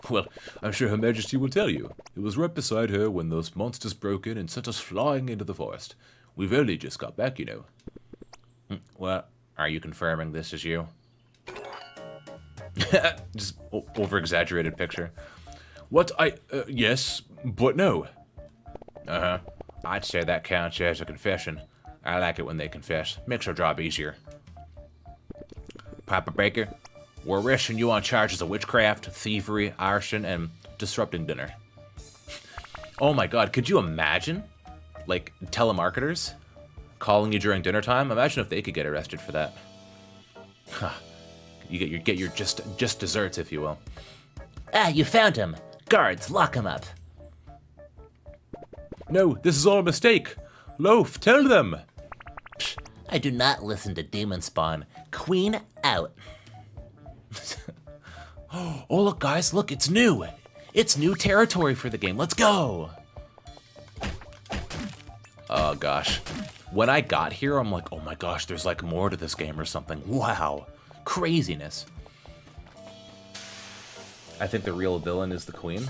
Well, I'm sure Her Majesty will tell you. It was right beside her when those monsters broke in and sent us flying into the forest. We've only just got back, you know. Well, are you confirming this is you? Just over-exaggerated picture. What yes, but no. Uh-huh. I'd say that counts as a confession. I like it when they confess. Makes our job easier. Papa Baker, we're arresting you on charges of witchcraft, thievery, arson, and disrupting dinner. Oh my god, could you imagine? Like, telemarketers calling you during dinner time? Imagine if they could get arrested for that. Huh. You get your just desserts, if you will. Ah, you found him. Guards, lock him up. No, this is all a mistake. Loaf, tell them. Psh, I do not listen to Demon Spawn. Queen out. Oh, look, guys, look, it's new. It's new territory for the game. Let's go. Oh, gosh. When I got here, I'm like, oh my gosh, there's like more to this game or something. Wow. Craziness. I think the real villain is the queen.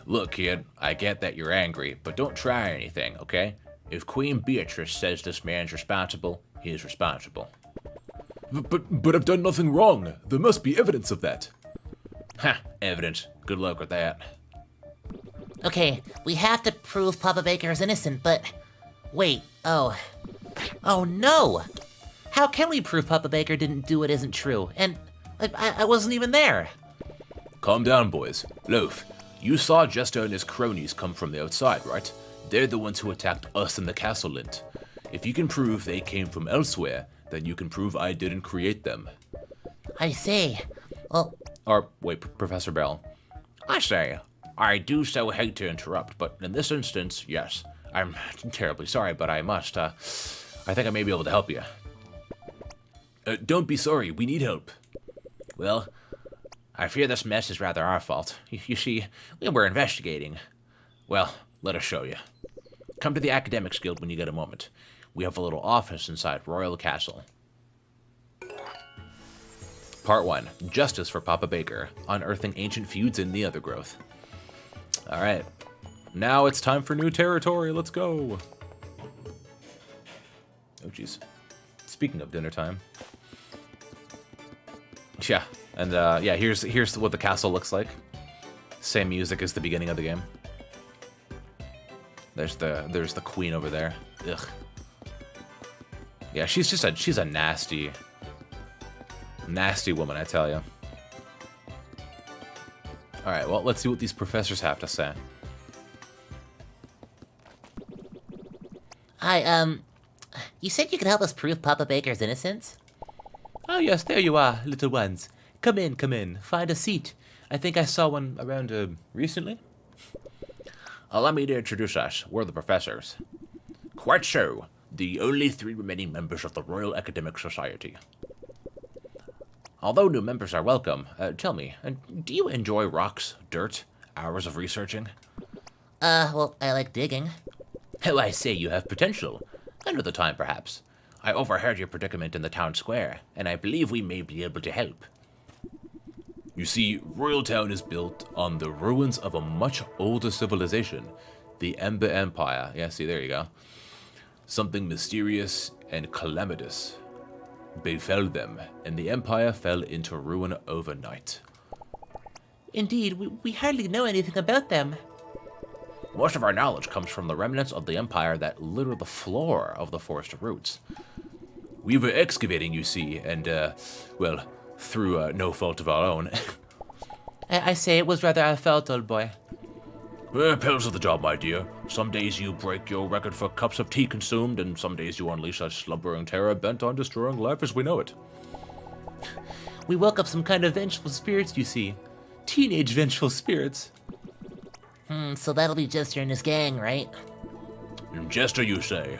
Look, kid, I get that you're angry, but don't try anything, okay? If Queen Beatrice says this man's responsible, he is responsible. But I've done nothing wrong. There must be evidence of that. Ha, evidence. Good luck with that. Okay, we have to prove Papa Baker is innocent, but... Wait, oh no! How can we prove Papa Baker didn't do what isn't true? And I wasn't even there. Calm down, boys. Loaf, you saw Jester and his cronies come from the outside, right? They're the ones who attacked us in the castle, Lint. If you can prove they came from elsewhere, then you can prove I didn't create them. I see. Well... Or, wait, Professor Bell. I say, I do so hate to interrupt, but in this instance, yes. I'm terribly sorry, but I must, I think I may be able to help you. Don't be sorry, we need help. Well, I fear this mess is rather our fault. You see, we were investigating. Well, let us show you. Come to the Academics Guild when you get a moment. We have a little office inside Royal Castle. Part 1. Justice for Papa Baker. Unearthing ancient feuds in the Othergrowth. Alright. Now it's time for new territory. Let's go. Oh, jeez. Speaking of dinner time. Yeah. And, yeah, here's what the castle looks like. Same music as the beginning of the game. There's the queen over there. Ugh. Yeah, she's a nasty woman, I tell you. All right, well, let's see what these professors have to say. Hi, you said you could help us prove Papa Baker's innocence? Oh, yes, there you are, little ones. Come in. Find a seat. I think I saw one around, recently. Allow me to introduce us. We're the professors. Quite so. The only 3 remaining members of the Royal Academic Society. Although new members are welcome, tell me, do you enjoy rocks, dirt, hours of researching? Well, I like digging. Oh, I say you have potential. Another time, perhaps. I overheard your predicament in the town square, and I believe we may be able to help. You see, Royal Town is built on the ruins of a much older civilization, the Ember Empire. Yeah, see, there you go. Something mysterious and calamitous befell them, and the empire fell into ruin overnight. Indeed, we hardly know anything about them. Most of our knowledge comes from the remnants of the empire that litter the floor of the forest of roots. We were excavating, you see, and, well, through no fault of our own. I say it was rather our fault, old boy. Pills of the job, my dear. Some days you break your record for cups of tea consumed, and some days you unleash a slumbering terror bent on destroying life as we know it. We woke up some kind of vengeful spirits, you see. Teenage vengeful spirits. So that'll be Jester and his gang, right? Jester, you say?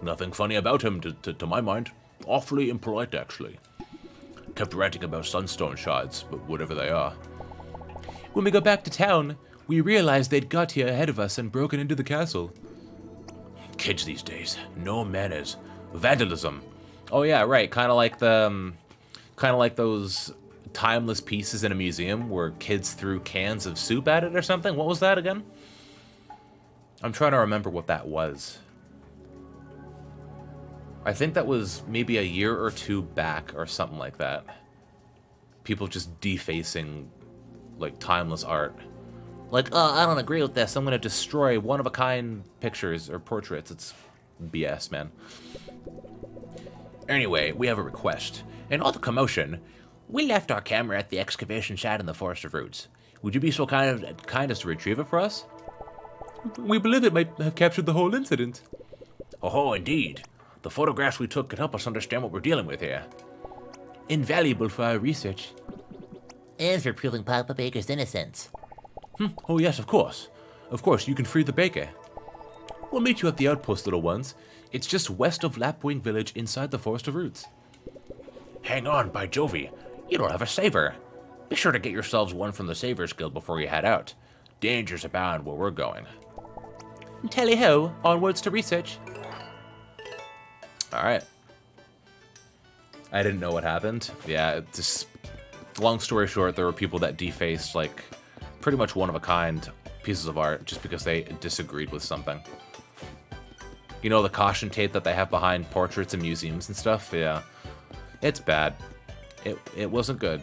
Nothing funny about him, to my mind. Awfully impolite, actually. Kept ranting about sunstone shards, but whatever they are. When we got back to town, we realized they'd got here ahead of us and broken into the castle. Kids these days, no manners. Vandalism. Oh yeah, right. Kind of like those timeless pieces in a museum where kids threw cans of soup at it or something. What was that again? I'm trying to remember what that was. I think that was maybe a year or 2 back or something like that. People just defacing, like, timeless art. Like, oh, I don't agree with this. I'm going to destroy one-of-a-kind pictures or portraits. It's BS, man. Anyway, we have a request. In all the commotion, we left our camera at the excavation site in the Forest of Roots. Would you be so kind as to retrieve it for us? We believe it might have captured the whole incident. Oh, indeed. The photographs we took could help us understand what we're dealing with here. Invaluable for our research. And for proving Papa Baker's innocence. Oh yes, of course. Of course, you can free the baker. We'll meet you at the outpost, little ones. It's just west of Lapwing Village inside the Forest of Roots. Hang on, by Jovi. You don't have a saber. Be sure to get yourselves one from the Savers Guild before you head out. Dangers abound where we're going. Tally-ho, onwards to research. Alright. I didn't know what happened. Yeah, it's just... Long story short, there were people that defaced, like, pretty much one-of-a-kind pieces of art just because they disagreed with something. You know the caution tape that they have behind portraits in museums and stuff? Yeah. It's bad. It wasn't good.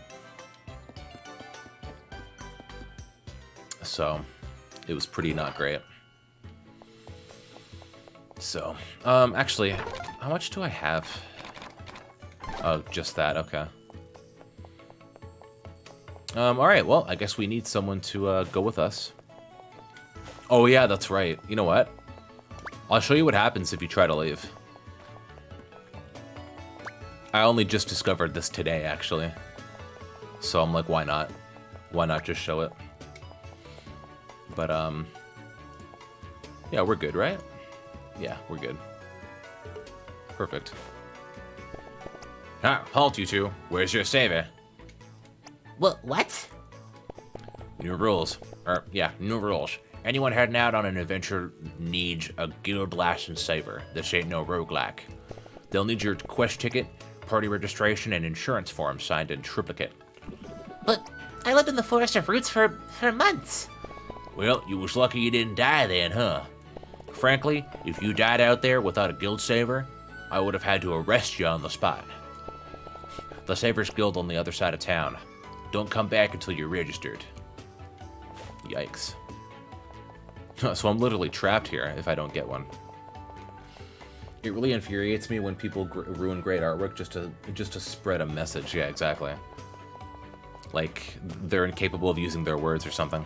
So, it was pretty not great. So, actually, how much do I have? Oh, just that, okay. Alright, well, I guess we need someone to, go with us. Oh yeah, that's right. You know what? I'll show you what happens if you try to leave. I only just discovered this today, actually. So I'm like, why not? Why not just show it? But, yeah, we're good, right? Yeah, we're good. Perfect. Ah, halt, you two. Where's your saber? What? New rules. Yeah, new rules. Anyone heading out on an adventure needs a guild licensed saber. This ain't no roguelike. They'll need your quest ticket, party registration, and insurance form signed in triplicate. But I lived in the Forest of Roots for months. Well, you was lucky you didn't die then, huh? Frankly, if you died out there without a guild saber, I would have had to arrest you on the spot. The Savers Guild on the other side of town. Don't come back until you're registered. Yikes. So I'm literally trapped here if I don't get one. It really infuriates me when people ruin great artwork just to spread a message. Yeah, exactly. Like they're incapable of using their words or something.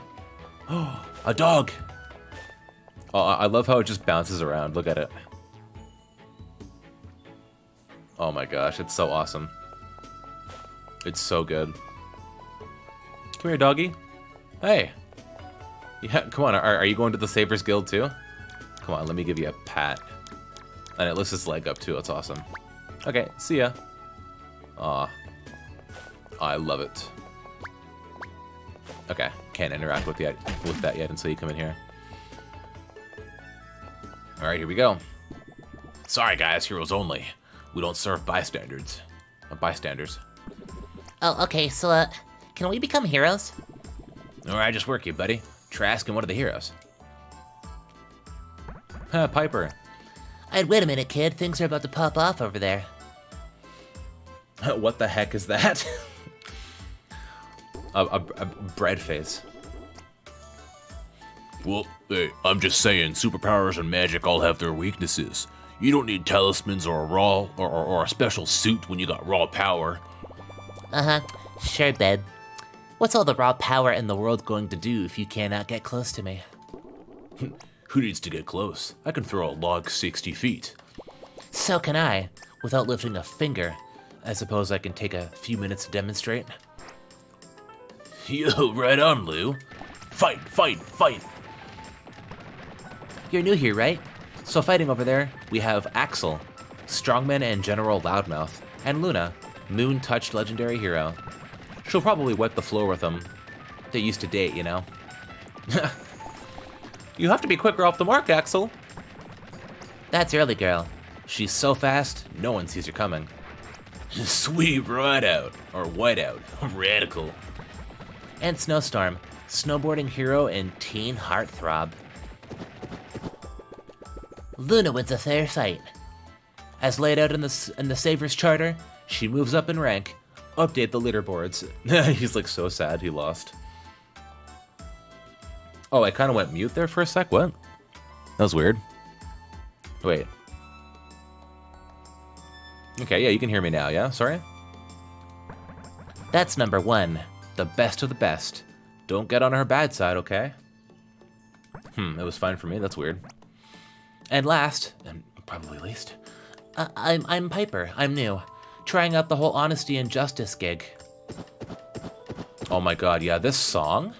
Oh, a dog! Oh, I love how it just bounces around. Look at it. Oh my gosh, it's so awesome. It's so good. Come here, doggy. Hey. Yeah, come on. Are you going to the Savers Guild too? Come on, let me give you a pat. And it lifts its leg up too. It's awesome. Okay, see ya. Aw. I love it. Okay, can't interact with that yet until you come in here. Alright, here we go. Sorry guys, heroes only. We don't serve bystanders. Bystanders. Oh, okay, so, can we become heroes? Alright, just work you, buddy. Try asking one of the heroes. Huh, Piper. Wait a minute, kid. Things are about to pop off over there. What the heck is that? a bread face. Well, hey, I'm just saying, superpowers and magic all have their weaknesses. You don't need talismans or a special suit when you got raw power. Uh-huh. Sure, bed. What's all the raw power in the world going to do if you cannot get close to me? Who needs to get close? I can throw a log 60 feet. So can I, without lifting a finger. I suppose I can take a few minutes to demonstrate. Yo, right on, Lou. Fight, fight, fight! You're new here, right? So fighting over there, we have Axel, Strongman and General Loudmouth, and Luna, Moon-touched legendary hero. She'll probably wipe the floor with them. They used to date, you know? You have to be quicker off the mark, Axel. That's early, girl. She's so fast, no one sees her coming. Sweet right out, or white out, radical. And Snowstorm, snowboarding hero and teen heartthrob. Luna wins a fair fight. As laid out in the Savers Charter, she moves up in rank. Update the leaderboards. He's like so sad he lost. Oh, I kind of went mute there for a sec. What? That was weird. Wait. Okay, yeah, you can hear me now, yeah? Sorry? That's number 1. The best of the best. Don't get on her bad side, okay? It was fine for me. That's weird. And last, and probably least, I'm Piper. I'm new. Trying out the whole honesty and justice gig. Oh my god, yeah, this song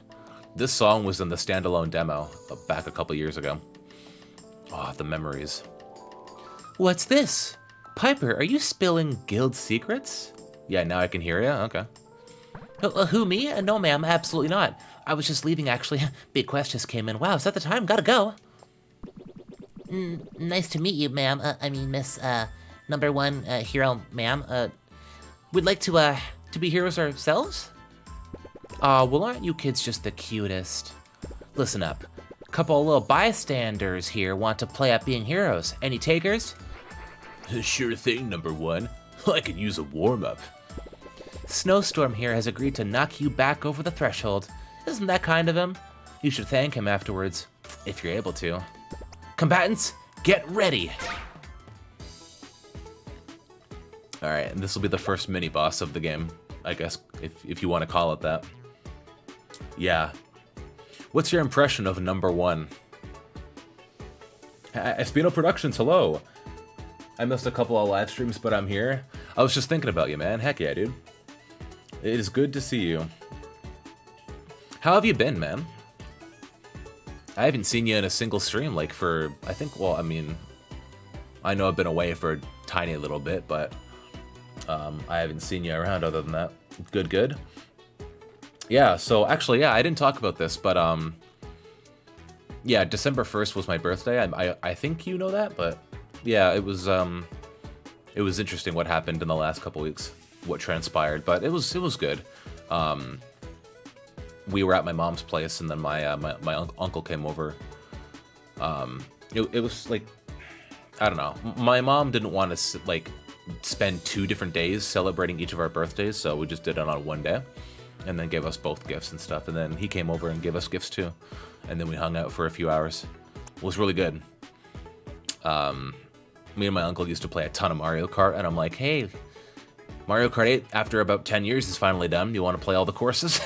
was in the standalone demo back a couple years ago. Oh, the memories. What's this? Piper, are you spilling guild secrets? Yeah, now I can hear you. Okay. Who, me? No, ma'am, absolutely not. I was just leaving, actually. Big Quest just came in. Wow, is that the time? Gotta go. Nice to meet you, ma'am. I mean, Miss, number 1 hero, ma'am. We'd like to be heroes ourselves? Well, aren't you kids just the cutest? Listen up. A couple of little bystanders here want to play at being heroes. Any takers? Sure thing, number 1. I could use a warm-up. Snowstorm here has agreed to knock you back over the threshold. Isn't that kind of him? You should thank him afterwards, if you're able to. Combatants, get ready! Alright, and this will be the first mini-boss of the game, I guess, if you want to call it that. Yeah. What's your impression of number 1? Espino Productions, hello! I missed a couple of live streams, but I'm here. I was just thinking about you, man. Heck yeah, dude. It is good to see you. How have you been, man? I haven't seen you in a single stream, like, for, I think, well, I mean, I know I've been away for a tiny little bit, but I haven't seen you around other than that. Good. Yeah, so actually, yeah, I didn't talk about this, but, yeah, December 1st was my birthday. I think you know that, but, yeah, it was interesting what happened in the last couple weeks, what transpired, but it was good. We were at my mom's place, and then my uncle came over. It was like, I don't know. My mom didn't want to like spend 2 different days celebrating each of our birthdays, so we just did it on one day, and then gave us both gifts and stuff. And then he came over and gave us gifts too, and then we hung out for a few hours. It was really good. Me and my uncle used to play a ton of Mario Kart, and I'm like, hey, Mario Kart 8, after about 10 years, is finally done. You want to play all the courses?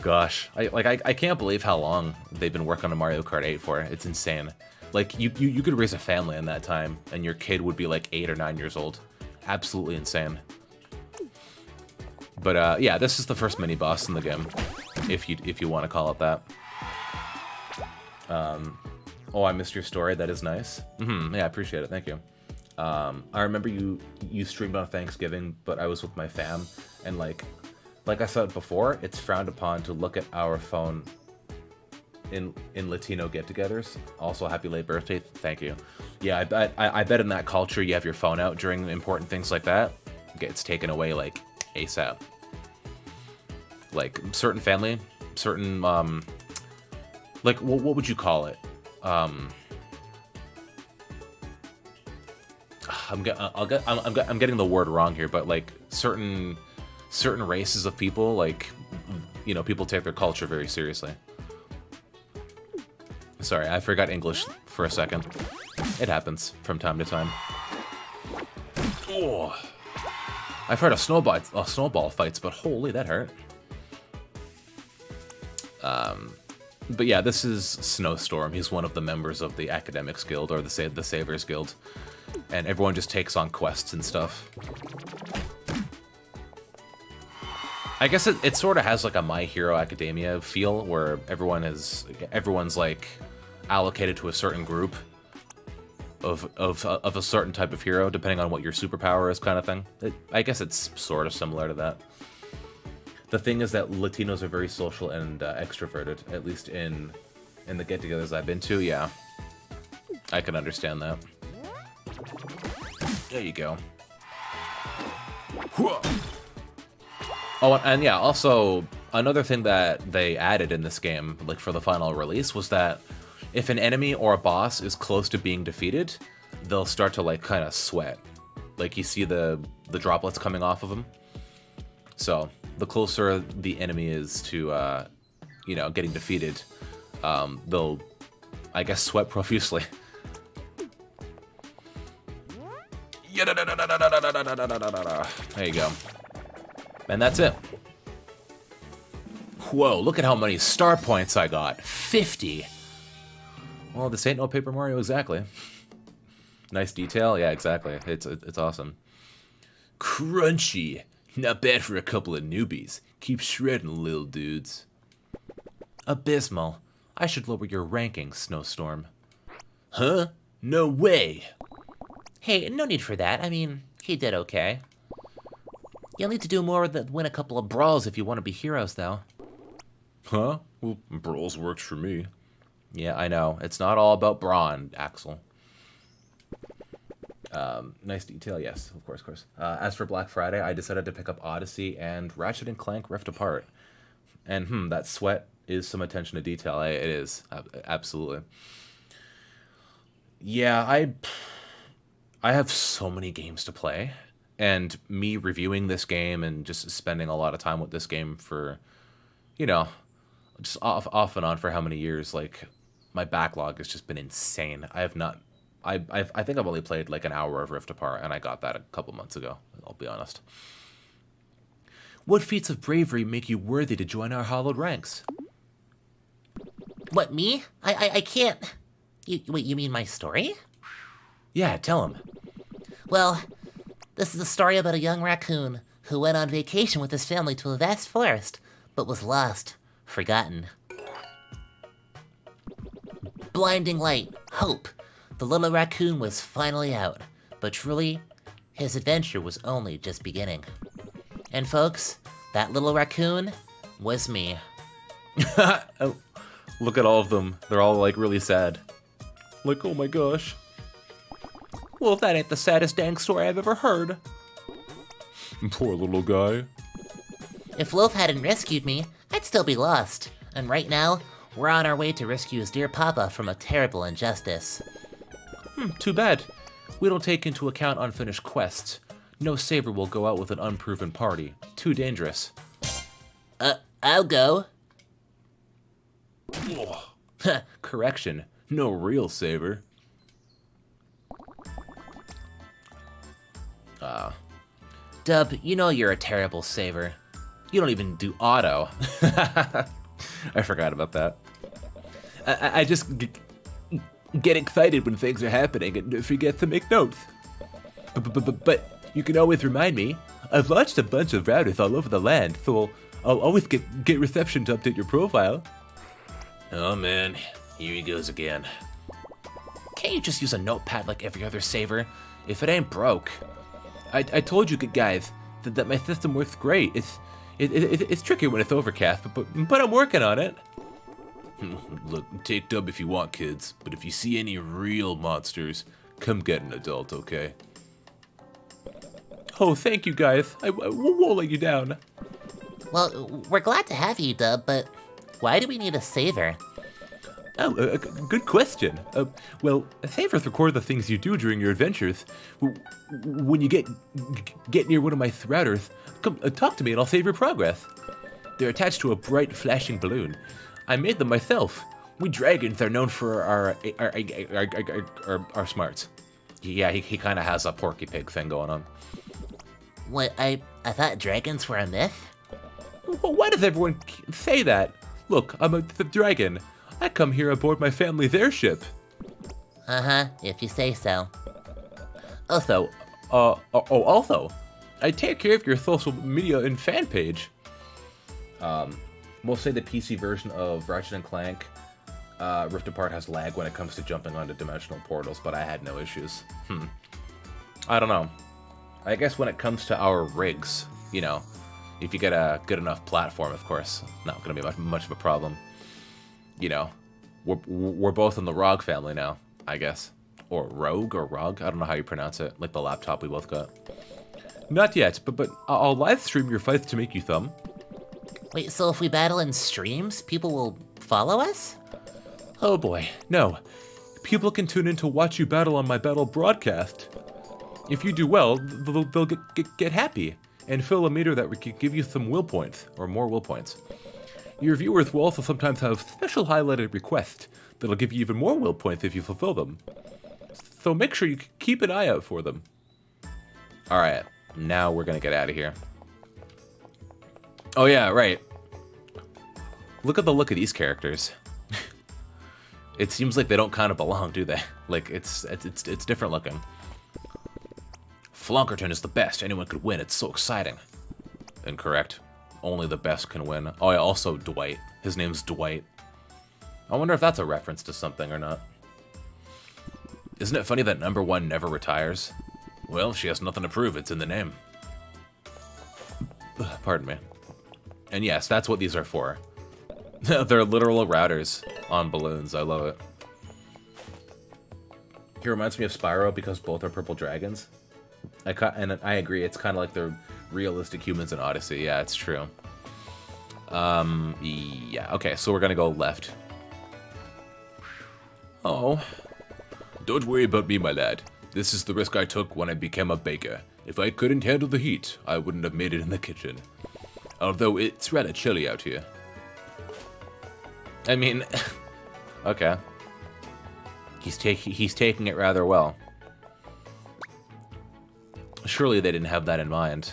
Gosh, I can't believe how long they've been working on Mario Kart 8 for. It's insane. Like, you could raise a family in that time, and your kid would be like 8 or 9 years old. Absolutely insane. But yeah, this is the first mini boss in the game, if you want to call it that. Oh, I missed your story. That is nice. Yeah, I appreciate it. Thank you. I remember you streamed on Thanksgiving, but I was with my fam, and like I said before, it's frowned upon to look at our phone in Latino get-togethers. Also, happy late birthday. Thank you. Yeah, I bet in that culture you have your phone out during important things like that. It gets taken away like ASAP. Like certain family, certain like what would you call it? I'm getting the word wrong here, but like certain races of people, like, you know, people take their culture very seriously. Sorry, I forgot English for a second. It happens from time to time. Oh, I've heard of snowball fights, but holy, that hurt. But yeah, this is Snowstorm. He's one of the members of the Academics Guild, or the Savers Guild. And everyone just takes on quests and stuff. I guess it sort of has like a My Hero Academia feel, where everyone's like allocated to a certain group of a certain type of hero, depending on what your superpower is, kind of thing. I guess it's sort of similar to that. The thing is that Latinos are very social and extroverted, at least in the get-togethers I've been to. Yeah, I can understand that. There you go. Oh, and yeah, also, another thing that they added in this game, like for the final release, was that if an enemy or a boss is close to being defeated, they'll start to like kind of sweat. Like you see the droplets coming off of them. So the closer the enemy is to, you know, getting defeated, they'll, I guess, sweat profusely. There you go. And that's it. Whoa, look at how many star points I got. 50. Well, this ain't no Paper Mario exactly. Nice detail. Yeah, exactly. It's awesome. Crunchy. Not bad for a couple of newbies. Keep shredding, little dudes. Abysmal. I should lower your ranking, Snowstorm. Huh? No way. Hey, no need for that. I mean, he did okay. You'll need to do more than win a couple of brawls if you want to be heroes, though. Huh? Well, brawls works for me. Yeah, I know. It's not all about brawn, Axel. Nice detail, yes, of course. As for Black Friday, I decided to pick up Odyssey and Ratchet & Clank Rift Apart. And, that sweat is some attention to detail. It is, absolutely. Yeah, I have so many games to play. And me reviewing this game and just spending a lot of time with this game for, you know, just off and on for how many years, like, my backlog has just been insane. I think I've only played like an hour of Rift Apart, and I got that a couple months ago, I'll be honest. What feats of bravery make you worthy to join our hallowed ranks? What, me? I can't... Wait, you mean my story? Yeah, tell him. Well, this is a story about a young raccoon who went on vacation with his family to a vast forest, but was lost, forgotten. Blinding light, hope. The little raccoon was finally out, but truly, his adventure was only just beginning. And folks, that little raccoon was me. Look at all of them. They're all like really sad. Like, oh my gosh. Well, if that ain't the saddest dang story I've ever heard. Poor little guy. If Loaf hadn't rescued me, I'd still be lost. And right now, we're on our way to rescue his dear papa from a terrible injustice. Too bad. We don't take into account unfinished quests. No saver will go out with an unproven party. Too dangerous. I'll go. Correction, no real saver. Dub, you know you're a terrible saver. You don't even do auto. I forgot about that. I just get excited when things are happening and forget to make notes. But you can always remind me. I've launched a bunch of routers all over the land, so I'll always get reception to update your profile. Oh man, here he goes again. Can't you just use a notepad like every other saver? If it ain't broke. I told you guys that my system works great. It's tricky when it's overcast, but I'm working on it. Look, take Dub if you want, kids, but if you see any real monsters, come get an adult, okay? Oh, thank you guys. I won't let you down. Well, we're glad to have you, Dub, but why do we need a saver? Oh, good question. Well, savers record the things you do during your adventures. When you get near one of my routers, come talk to me and I'll save your progress. They're attached to a bright, flashing balloon. I made them myself. We dragons are known for our smarts. Yeah, he kind of has a Porky Pig thing going on. What, I thought dragons were a myth? Well, why does everyone say that? Look, I'm a dragon. I come here aboard my family's airship. Uh-huh, if you say so. Also, I take care of your social media and fan page. We'll say the PC version of Ratchet & Clank Rift Apart has lag when it comes to jumping onto dimensional portals, but I had no issues. I don't know. I guess when it comes to our rigs, you know, if you get a good enough platform, of course, not going to be much of a problem. You know, we're both in the ROG family now, I guess. Or Rogue or ROG, I don't know how you pronounce it, like the laptop we both got. Not yet, but I'll live stream your fights to make you thumb. Wait, so if we battle in streams, people will follow us? Oh boy, no. People can tune in to watch you battle on my battle broadcast. If you do well, they'll get happy, and fill a meter that can give you some will points, or more will points. Your viewers will also sometimes have special highlighted requests that'll give you even more will points if you fulfill them. So make sure you keep an eye out for them. Alright, now we're gonna get out of here. Oh yeah, right. Look at the look of these characters. It seems like they don't kind of belong, do they? Like, it's different looking. Flonkerton is the best. Anyone could win. It's so exciting. Incorrect. Only the best can win. Oh yeah, also Dwight. His name's Dwight. I wonder if that's a reference to something or not. Isn't it funny that number one never retires? Well, she has nothing to prove. It's in the name. Pardon me. And yes, that's what these are for. They're literal routers on balloons. I love it. He reminds me of Spyro because both are purple dragons. And I agree, it's kind of like the realistic humans in Odyssey. Yeah, it's true. Yeah, okay, so we're gonna go left. Oh. Don't worry about me, my lad. This is the risk I took when I became a baker. If I couldn't handle the heat, I wouldn't have made it in the kitchen. Although it's rather chilly out here. I mean, okay. He's taking it rather well. Surely they didn't have that in mind.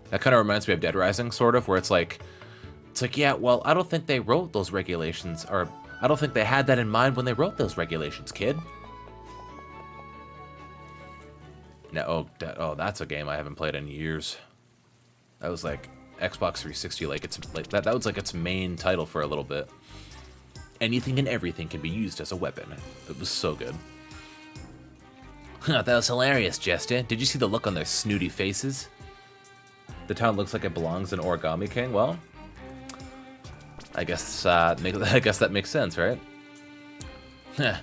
That kind of reminds me of Dead Rising, sort of, where it's like, yeah, well, I don't think they wrote those regulations, or I don't think they had that in mind when they wrote those regulations, kid. No, oh, that's a game I haven't played in years. That was like Xbox 360, like it's like that was like its main title for a little bit. Anything and everything can be used as a weapon. It was so good. That was hilarious, Jester. Did you see the look on their snooty faces? The town looks like it belongs in Origami King. Well, I guess that makes sense, right?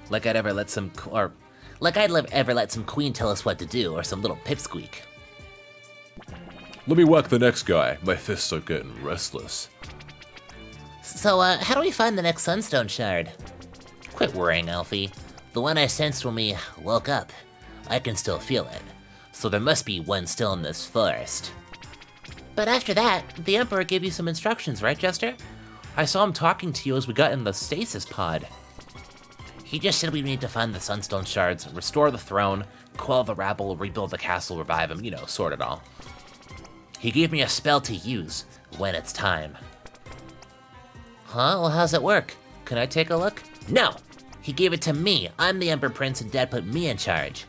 Like I'd ever let some queen tell us what to do, or some little pipsqueak. Let me whack the next guy. My fists are getting restless. So, how do we find the next Sunstone Shard? Quit worrying, Alfie. The one I sensed when we woke up. I can still feel it. So there must be one still in this forest. But after that, the Emperor gave you some instructions, right, Jester? I saw him talking to you as we got in the stasis pod. He just said we need to find the Sunstone Shards, restore the throne, quell the rabble, rebuild the castle, revive him, you know, sort it all. He gave me a spell to use when it's time. Huh? Well, how's it work? Can I take a look? No! He gave it to me. I'm the Emperor Prince and Dad put me in charge.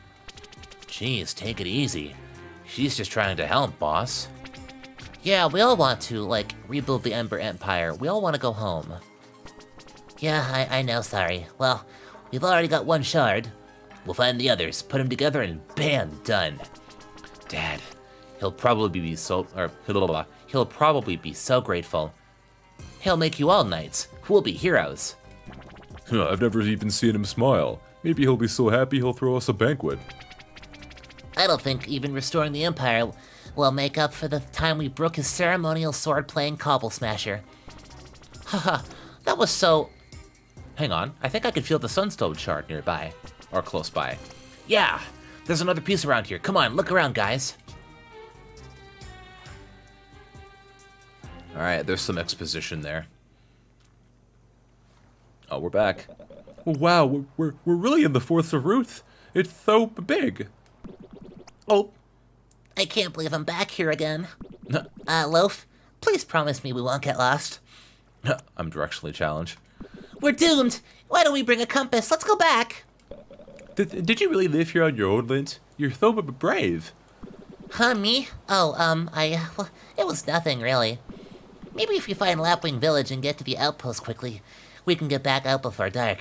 Jeez, take it easy. She's just trying to help, boss. Yeah, we all want to, like, rebuild the Ember Empire. We all want to go home. Yeah, I know, sorry. Well, we've already got one shard. We'll find the others, put them together, and bam, done. Dad, he'll probably be so grateful. He'll make you all knights. We'll be heroes. I've never even seen him smile. Maybe he'll be so happy he'll throw us a banquet. I don't think even restoring the Empire will make up for the time we broke his ceremonial sword-playing cobble smasher. Haha, that was so... Hang on, I think I can feel the Sunstone Shard nearby. Or close by. Yeah, there's another piece around here. Come on, look around, guys. Alright, there's some exposition there. Oh, we're back. Wow, we're really in the Forest of Ruth. It's so big. Oh. I can't believe I'm back here again. Loaf, please promise me we won't get lost. I'm directionally challenged. We're doomed! Why don't we bring a compass? Let's go back! Did you really live here on your own, Lint? You're so brave. Huh, me? Oh, well, it was nothing, really. Maybe if you find Lapwing Village and get to the outpost quickly, we can get back out before dark.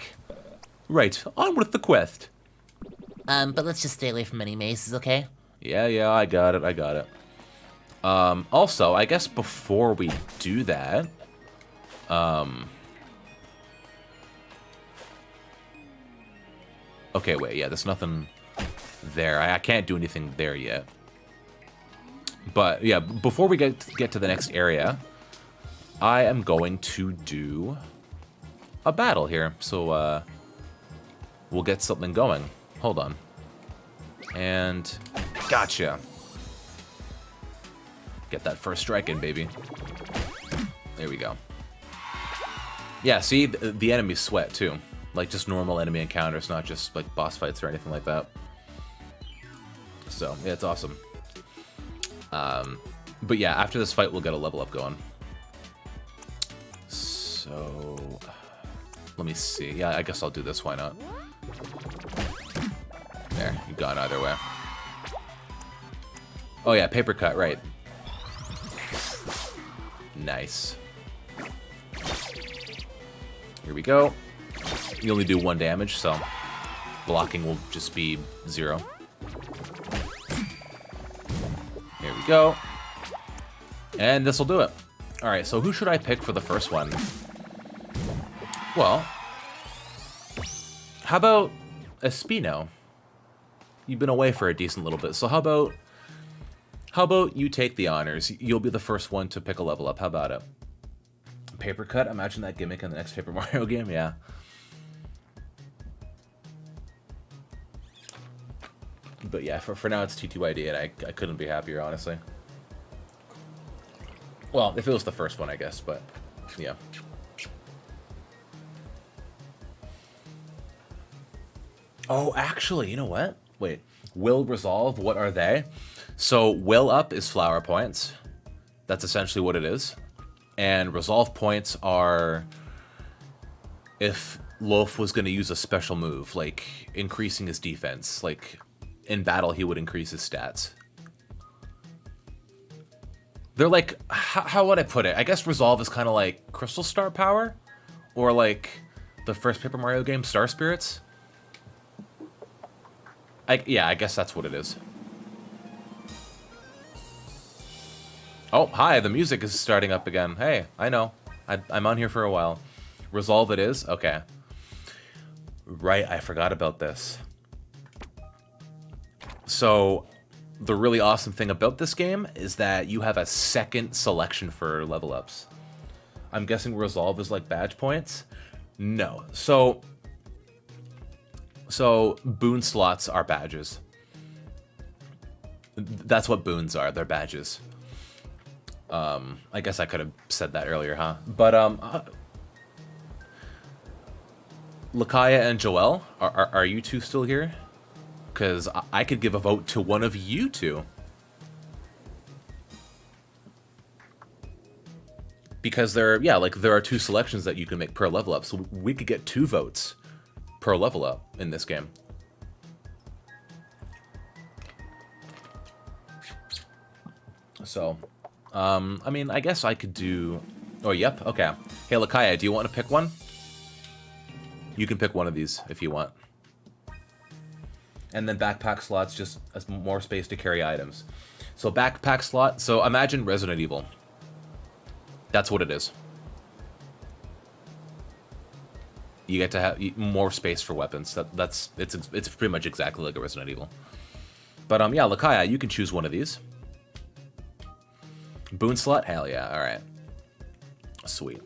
Right, on with the quest. But let's just stay away from any mazes, okay? Yeah, I got it. Also, I guess before we do that, okay, wait, yeah, there's nothing there. I can't do anything there yet. But, yeah, before we get to the next area, I am going to do a battle here. So, we'll get something going. Hold on. And gotcha. Get that first strike in, baby. There we go. Yeah, see, the enemies sweat, too. Like, just normal enemy encounters, not just, like, boss fights or anything like that. So, yeah, it's awesome. But yeah, after this fight, we'll get a level up going. So, let me see. Yeah, I guess I'll do this. Why not? There, you've gone either way. Oh yeah, paper cut, right. Nice. Here we go. You only do 1 damage, so blocking will just be 0. Here we go. And this will do it. Alright, so who should I pick for the first one? Well, how about Espino? You've been away for a decent little bit, so how about you take the honors? You'll be the first one to pick a level up. How about it? Paper cut? Imagine that gimmick in the next Paper Mario game, yeah. But yeah, for now it's TTYD, and I couldn't be happier, honestly. Well, if it was the first one, I guess, but yeah. Oh, actually, you know what? Wait, will resolve, what are they? So will up is flower points. That's essentially what it is. And resolve points are if Loaf was going to use a special move, like increasing his defense. Like in battle, he would increase his stats. They're like, how would I put it? I guess resolve is kind of like Crystal Star Power, or like the first Paper Mario game, Star Spirits. Yeah, I guess that's what it is. Oh, hi, the music is starting up again. Hey, I know. I'm on here for a while. Resolve it is? Okay. Right, I forgot about this. So, the really awesome thing about this game is that you have a second selection for level ups. I'm guessing resolve is like badge points? No. So boon slots are badges. That's what boons are, they're badges. I guess I could have said that earlier, huh? But, Lakaya and Joel, are you two still here? Because I could give a vote to one of you two. Because there are two selections that you can make per level up, so we could get 2 votes per level up in this game. So, I mean, I guess I could do... Oh, yep, okay. Hey, Lakaya, do you want to pick one? You can pick one of these if you want. And then backpack slots, just as more space to carry items. So backpack slot, so imagine Resident Evil. That's what it is. You get to have more space for weapons. It's pretty much exactly like a Resident Evil. But yeah, Lakaya, you can choose one of these. Boon slot, hell yeah, all right. Sweet.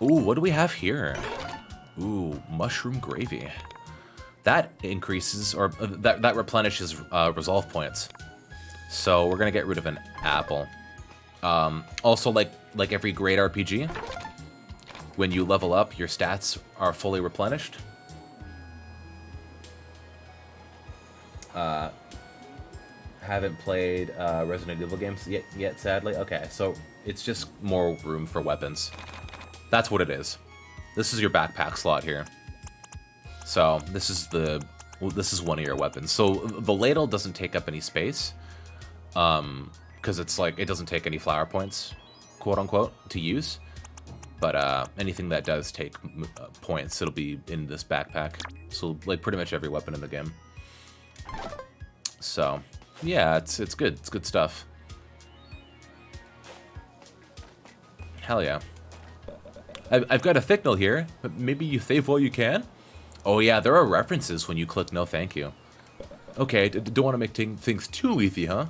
Ooh, what do we have here? Ooh, mushroom gravy. That increases, or that replenishes resolve points. So we're gonna get rid of an apple. Also, like every great RPG, when you level up, your stats are fully replenished. Haven't played Resident Evil games yet, sadly. Okay, so it's just more room for weapons. That's what it is. This is your backpack slot here. So this is one of your weapons. So the ladle doesn't take up any space. Because it's like, it doesn't take any flower points, quote unquote, to use. But anything that does take points, it'll be in this backpack. So like pretty much every weapon in the game. So yeah, it's good. It's good stuff. Hell yeah. I've got a thicknell here. Maybe you save while you can? Oh yeah, there are references when you click no thank you. Okay, don't want to make things too leafy, huh?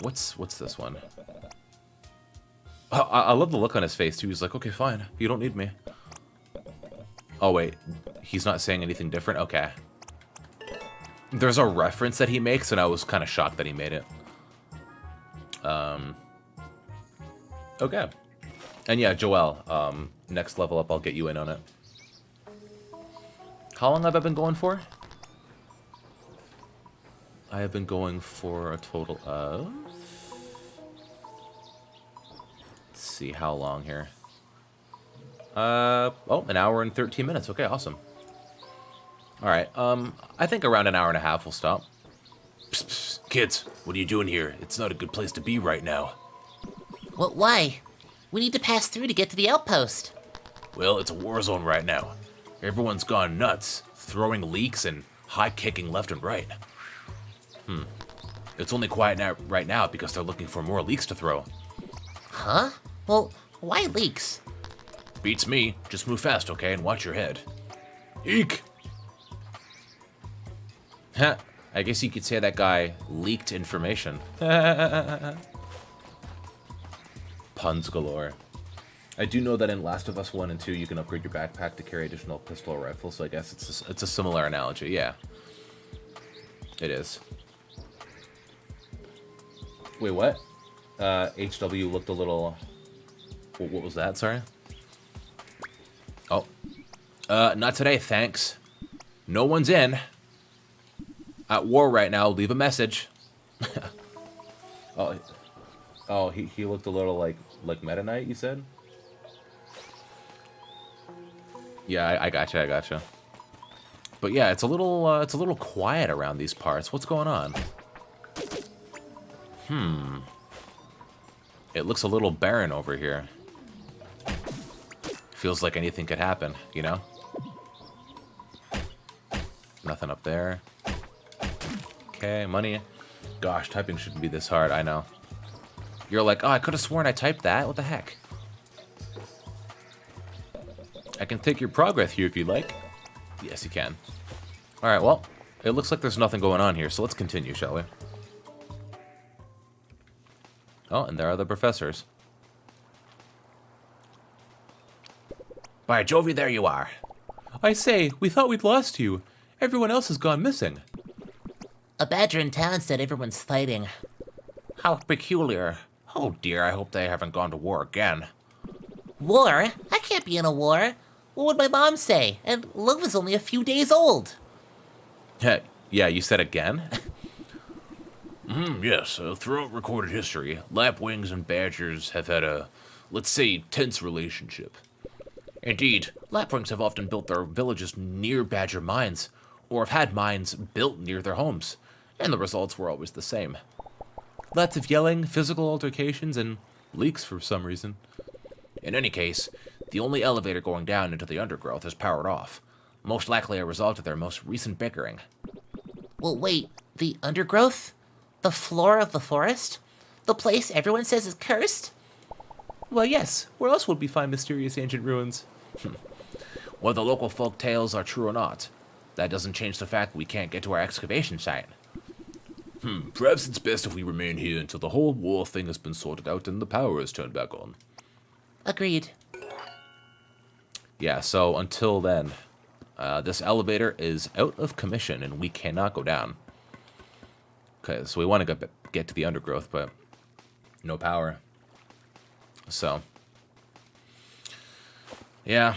What's this one? I love the look on his face, too. He's like, okay, fine. You don't need me. Oh, wait. He's not saying anything different? Okay. There's a reference that he makes, and I was kind of shocked that he made it. Okay. And yeah, Joel, next level up, I'll get you in on it. How long have I been going for? I have been going for a total of... Let's see, how long here? Oh, an hour and 13 minutes. Okay, awesome. Alright, I think around an hour and a half we'll stop. Psst, psst, kids, what are you doing here? It's not a good place to be right now. Well, why? We need to pass through to get to the outpost. Well, it's a war zone right now. Everyone's gone nuts, throwing leaks and high-kicking left and right. It's only quiet now, right now because they're looking for more leaks to throw. Huh? Well, why leaks? Beats me. Just move fast, okay, and watch your head. Eek! Huh. I guess you could say that guy leaked information. Puns galore. I do know that in Last of Us 1 and 2, you can upgrade your backpack to carry additional pistol or rifle, so I guess it's a similar analogy, yeah. It is. Wait, what? HW looked a little... What was that, sorry? Oh. Not today, thanks. No one's in. At war right now, leave a message. Oh, he looked a little like Meta Knight, you said? Yeah, I gotcha. But yeah, it's a little quiet around these parts. What's going on? It looks a little barren over here. Feels like anything could happen, you know? Nothing up there. Okay, money. Gosh, typing shouldn't be this hard, I know. You're like, oh, I could have sworn I typed that. What the heck? I can take your progress here if you'd like. Yes, you can. Alright, well, it looks like there's nothing going on here, so let's continue, shall we? Oh, and there are the professors. By Jovie, there you are. I say, we thought we'd lost you. Everyone else has gone missing. A badger in town said everyone's fighting. How peculiar. Oh dear, I hope they haven't gone to war again. War? I can't be in a war. What would my mom say? And love was only a few days old. Yeah, you said again? Yes, throughout recorded history, lapwings and badgers have had a, let's say, tense relationship. Indeed, lapwings have often built their villages near badger mines, or have had mines built near their homes, and the results were always the same. Lots of yelling, physical altercations, and leaks for some reason. In any case, the only elevator going down into the undergrowth is powered off, most likely a result of their most recent bickering. Well, wait, the undergrowth? The floor of the forest? The place everyone says is cursed? Well, yes, where else would we find mysterious ancient ruins? Whether local folk tales are true or not, that doesn't change the fact we can't get to our excavation site. Perhaps it's best if we remain here until the whole war thing has been sorted out and the power is turned back on. Agreed. Yeah, so until then, this elevator is out of commission and we cannot go down. Okay, so we want to get to the undergrowth, but no power. So, yeah.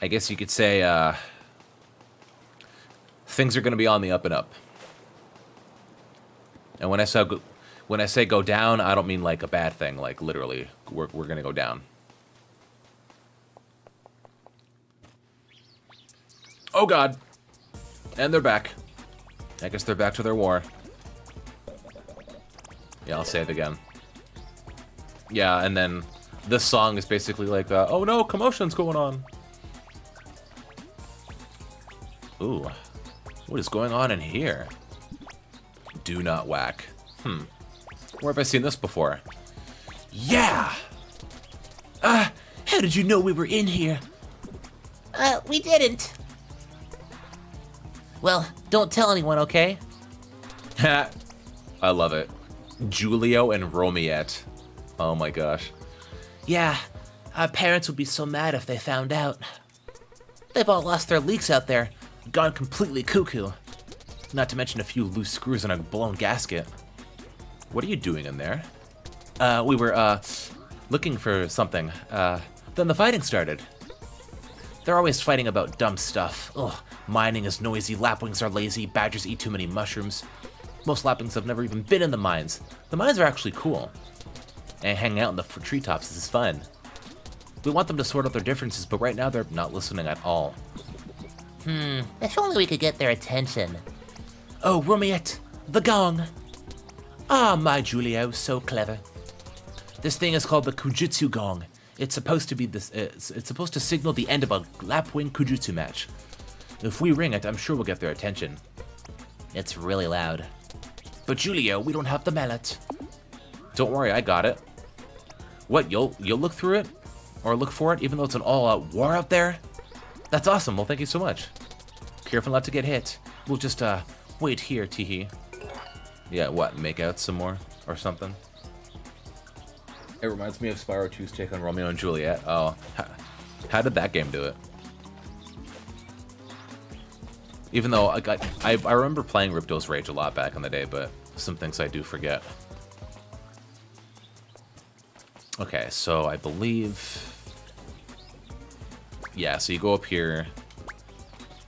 I guess you could say things are going to be on the up and up. And when I say go down, I don't mean like a bad thing. Like literally, we're going to go down. Oh God! And they're back. I guess they're back to their war. Yeah, I'll say it again. Yeah, and then this song is basically like, oh no, commotion's going on. Ooh, what is going on in here? Do not whack. Where have I seen this before? Yeah! How did you know we were in here? We didn't. Well, don't tell anyone, okay? I love it. Julio and Romiette. Oh my gosh. Yeah, our parents would be so mad if they found out. They've all lost their leaks out there, gone completely cuckoo. Not to mention a few loose screws and a blown gasket. What are you doing in there? We were, looking for something. Then the fighting started. They're always fighting about dumb stuff. Ugh, mining is noisy, lapwings are lazy, badgers eat too many mushrooms. Most lapwings have never even been in the mines. The mines are actually cool. And hanging out in the treetops is fun. We want them to sort out their differences, but right now they're not listening at all. If only we could get their attention. Oh, Romiette, the gong. Ah, my Julio, so clever. This thing is called the Kujutsu gong. It's supposed to be this. It's supposed to signal the end of a lapwing Kujutsu match. If we ring it, I'm sure we'll get their attention. It's really loud. But Julio, we don't have the mallet. Don't worry, I got it. What, you'll look through it? Or look for it, even though it's an all-out war out there? That's awesome, well thank you so much. Careful not to get hit. We'll just, wait here, Teehee. Yeah, what, make out some more? Or something? It reminds me of Spyro 2's take on Romeo and Juliet. Oh, how did that game do it? Even though I remember playing Ripto's Rage a lot back in the day, but some things I do forget. Okay, so I believe... Yeah, so you go up here,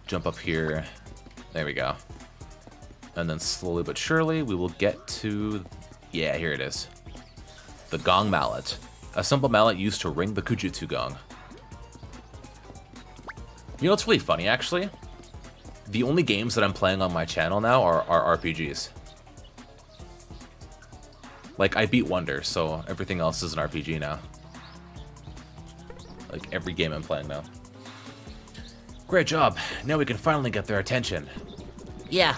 jump up here, there we go. And then slowly but surely we will get to... Yeah, here it is. The Gong Mallet. A simple mallet used to ring the Kujutsu gong. You know what's really funny, actually? The only games that I'm playing on my channel now are RPGs. Like, I beat Wonder, so everything else is an RPG now. Like, every game I'm playing now. Great job. Now we can finally get their attention. Yeah,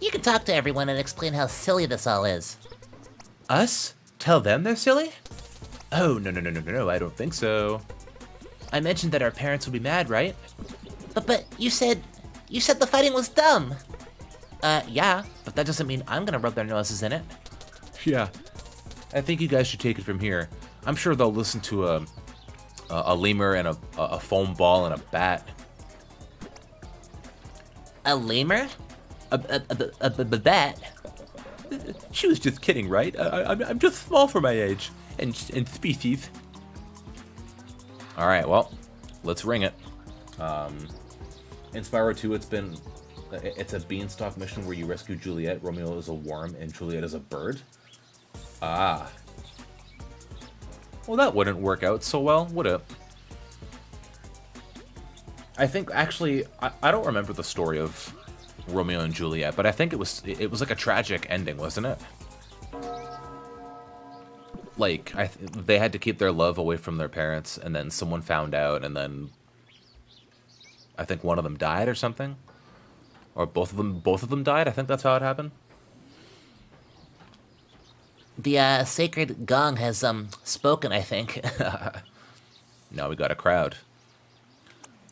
you can talk to everyone and explain how silly this all is. Us? Tell them they're silly? Oh, no, I don't think so. I mentioned that our parents would be mad, right? But you said the fighting was dumb. Yeah, but that doesn't mean I'm gonna rub their noses in it. Yeah, I think you guys should take it from here. I'm sure they'll listen to a lemur and a foam ball and a bat. A lemur? A bat? She was just kidding, right? I'm just small for my age and species. All right, well, let's ring it. In Spyro 2, it's a beanstalk mission where you rescue Juliet. Romeo is a worm and Juliet is a bird. Ah. Well, that wouldn't work out so well, would it? I think, actually, I don't remember the story of Romeo and Juliet, but I think it was like a tragic ending, wasn't it? Like, they had to keep their love away from their parents, and then someone found out, and then I think one of them died or something, or both of them died. I think that's how it happened. The sacred gong has spoken, I think. Now we got a crowd.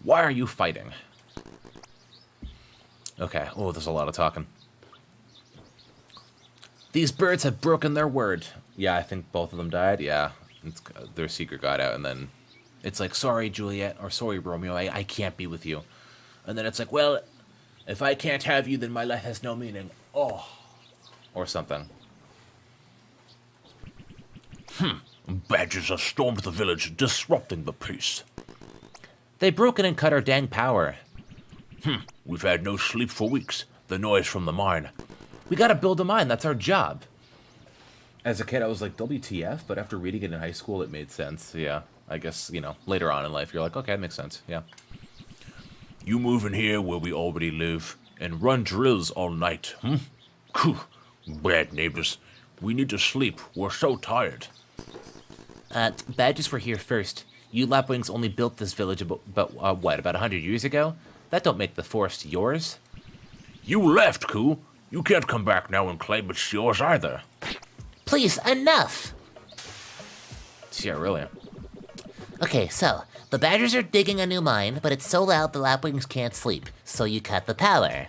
Why are you fighting? Okay. Oh, there's a lot of talking. These birds have broken their word. Yeah, I think both of them died. Yeah, their secret got out, and then it's like, sorry, Juliet, or sorry, Romeo, I can't be with you. And then it's like, well, if I can't have you, then my life has no meaning. Oh. Or something. Badgers have stormed the village, disrupting the peace. They broke in and cut our dang power. We've had no sleep for weeks. The noise from the mine. We gotta build a mine, that's our job. As a kid, I was like, WTF? But after reading it in high school, it made sense. Yeah, I guess, later on in life, you're like, okay, it makes sense. Yeah. You move in here where we already live and run drills all night. Bad neighbors. We need to sleep. We're so tired. Badgers were here first. You lapwings only built this village about 100 years ago? That don't make the forest yours. You left, Koo. You can't come back now and claim it's yours either. Please, enough! Yeah, really. Okay, so, the badgers are digging a new mine, but it's so loud the lapwings can't sleep, so you cut the power.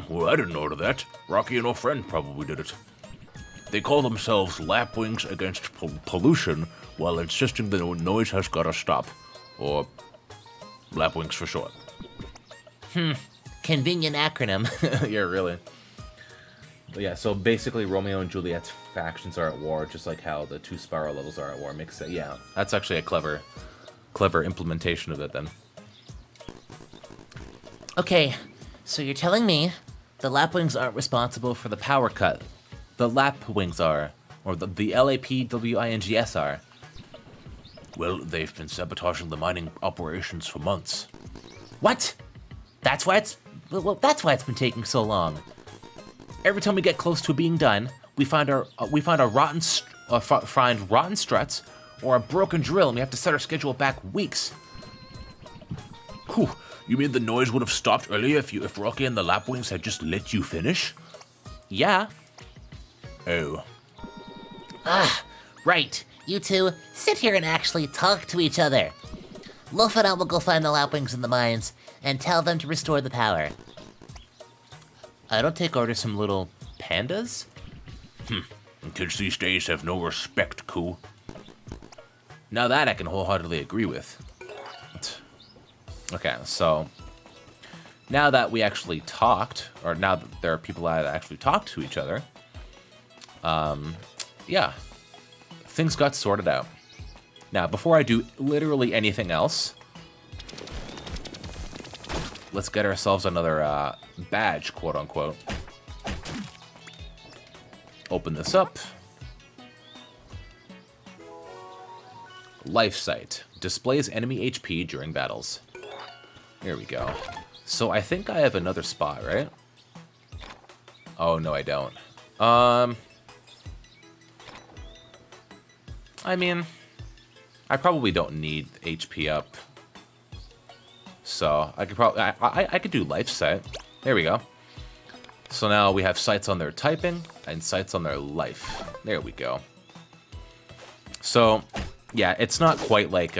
Well, I didn't order that. Rocky and our friend probably did it. They call themselves Lapwings Against Pollution, while insisting the noise has gotta stop. Or Lapwings for short. Convenient acronym. Yeah, really. But yeah, so basically Romeo and Juliet's factions are at war, just like how the two Spyro levels are at war. Makes sense. Yeah, that's actually a clever implementation of it then. Okay, so you're telling me the lapwings aren't responsible for the power cut. The Lapwings are, or the LAPWINGS are. Well, they've been sabotaging the mining operations for months. What? That's why it's been taking so long. Every time we get close to being done, we find rotten struts or a broken drill, and we have to set our schedule back weeks. Whew. You mean the noise would have stopped earlier if Rocky and the Lapwings had just let you finish? Yeah. Oh. Right. You two, sit here and actually talk to each other. Loaf and I will go find the lapwings in the mines and tell them to restore the power. I don't take orders from little pandas? Kids these days have no respect, Koo. Now that I can wholeheartedly agree with. Okay, so now that we actually talked, or now that there are people that actually talk to each other, yeah, things got sorted out. Now, before I do literally anything else, let's get ourselves another badge, quote unquote. Open this up. Life Sight. Displays enemy HP during battles. Here we go. So I think I have another spot, right? Oh, no, I don't. I mean, I probably don't need HP up. So I could probably, I could do Life Sight. There we go. So now we have sights on their typing and sights on their life. There we go. So, yeah, it's not quite like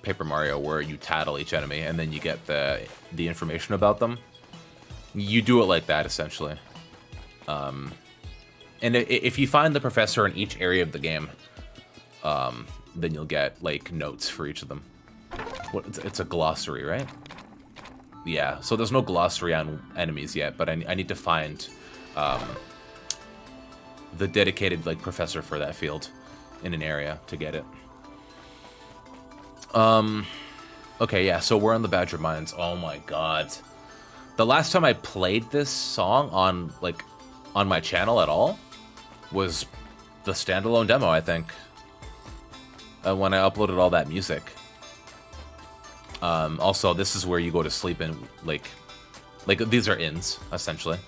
Paper Mario where you tattle each enemy and then you get the information about them. You do it like that, essentially. And if you find the professor in each area of the game, then you'll get, like, notes for each of them. It's a glossary, right? Yeah, so there's no glossary on enemies yet, but I need to find the dedicated like professor for that field in an area to get it. Okay, yeah, so we're on the Badger Mines. Oh my god. The last time I played this song on my channel at all was the standalone demo, I think. When I uploaded all that music. Also, this is where you go to sleep in, like these are inns, essentially.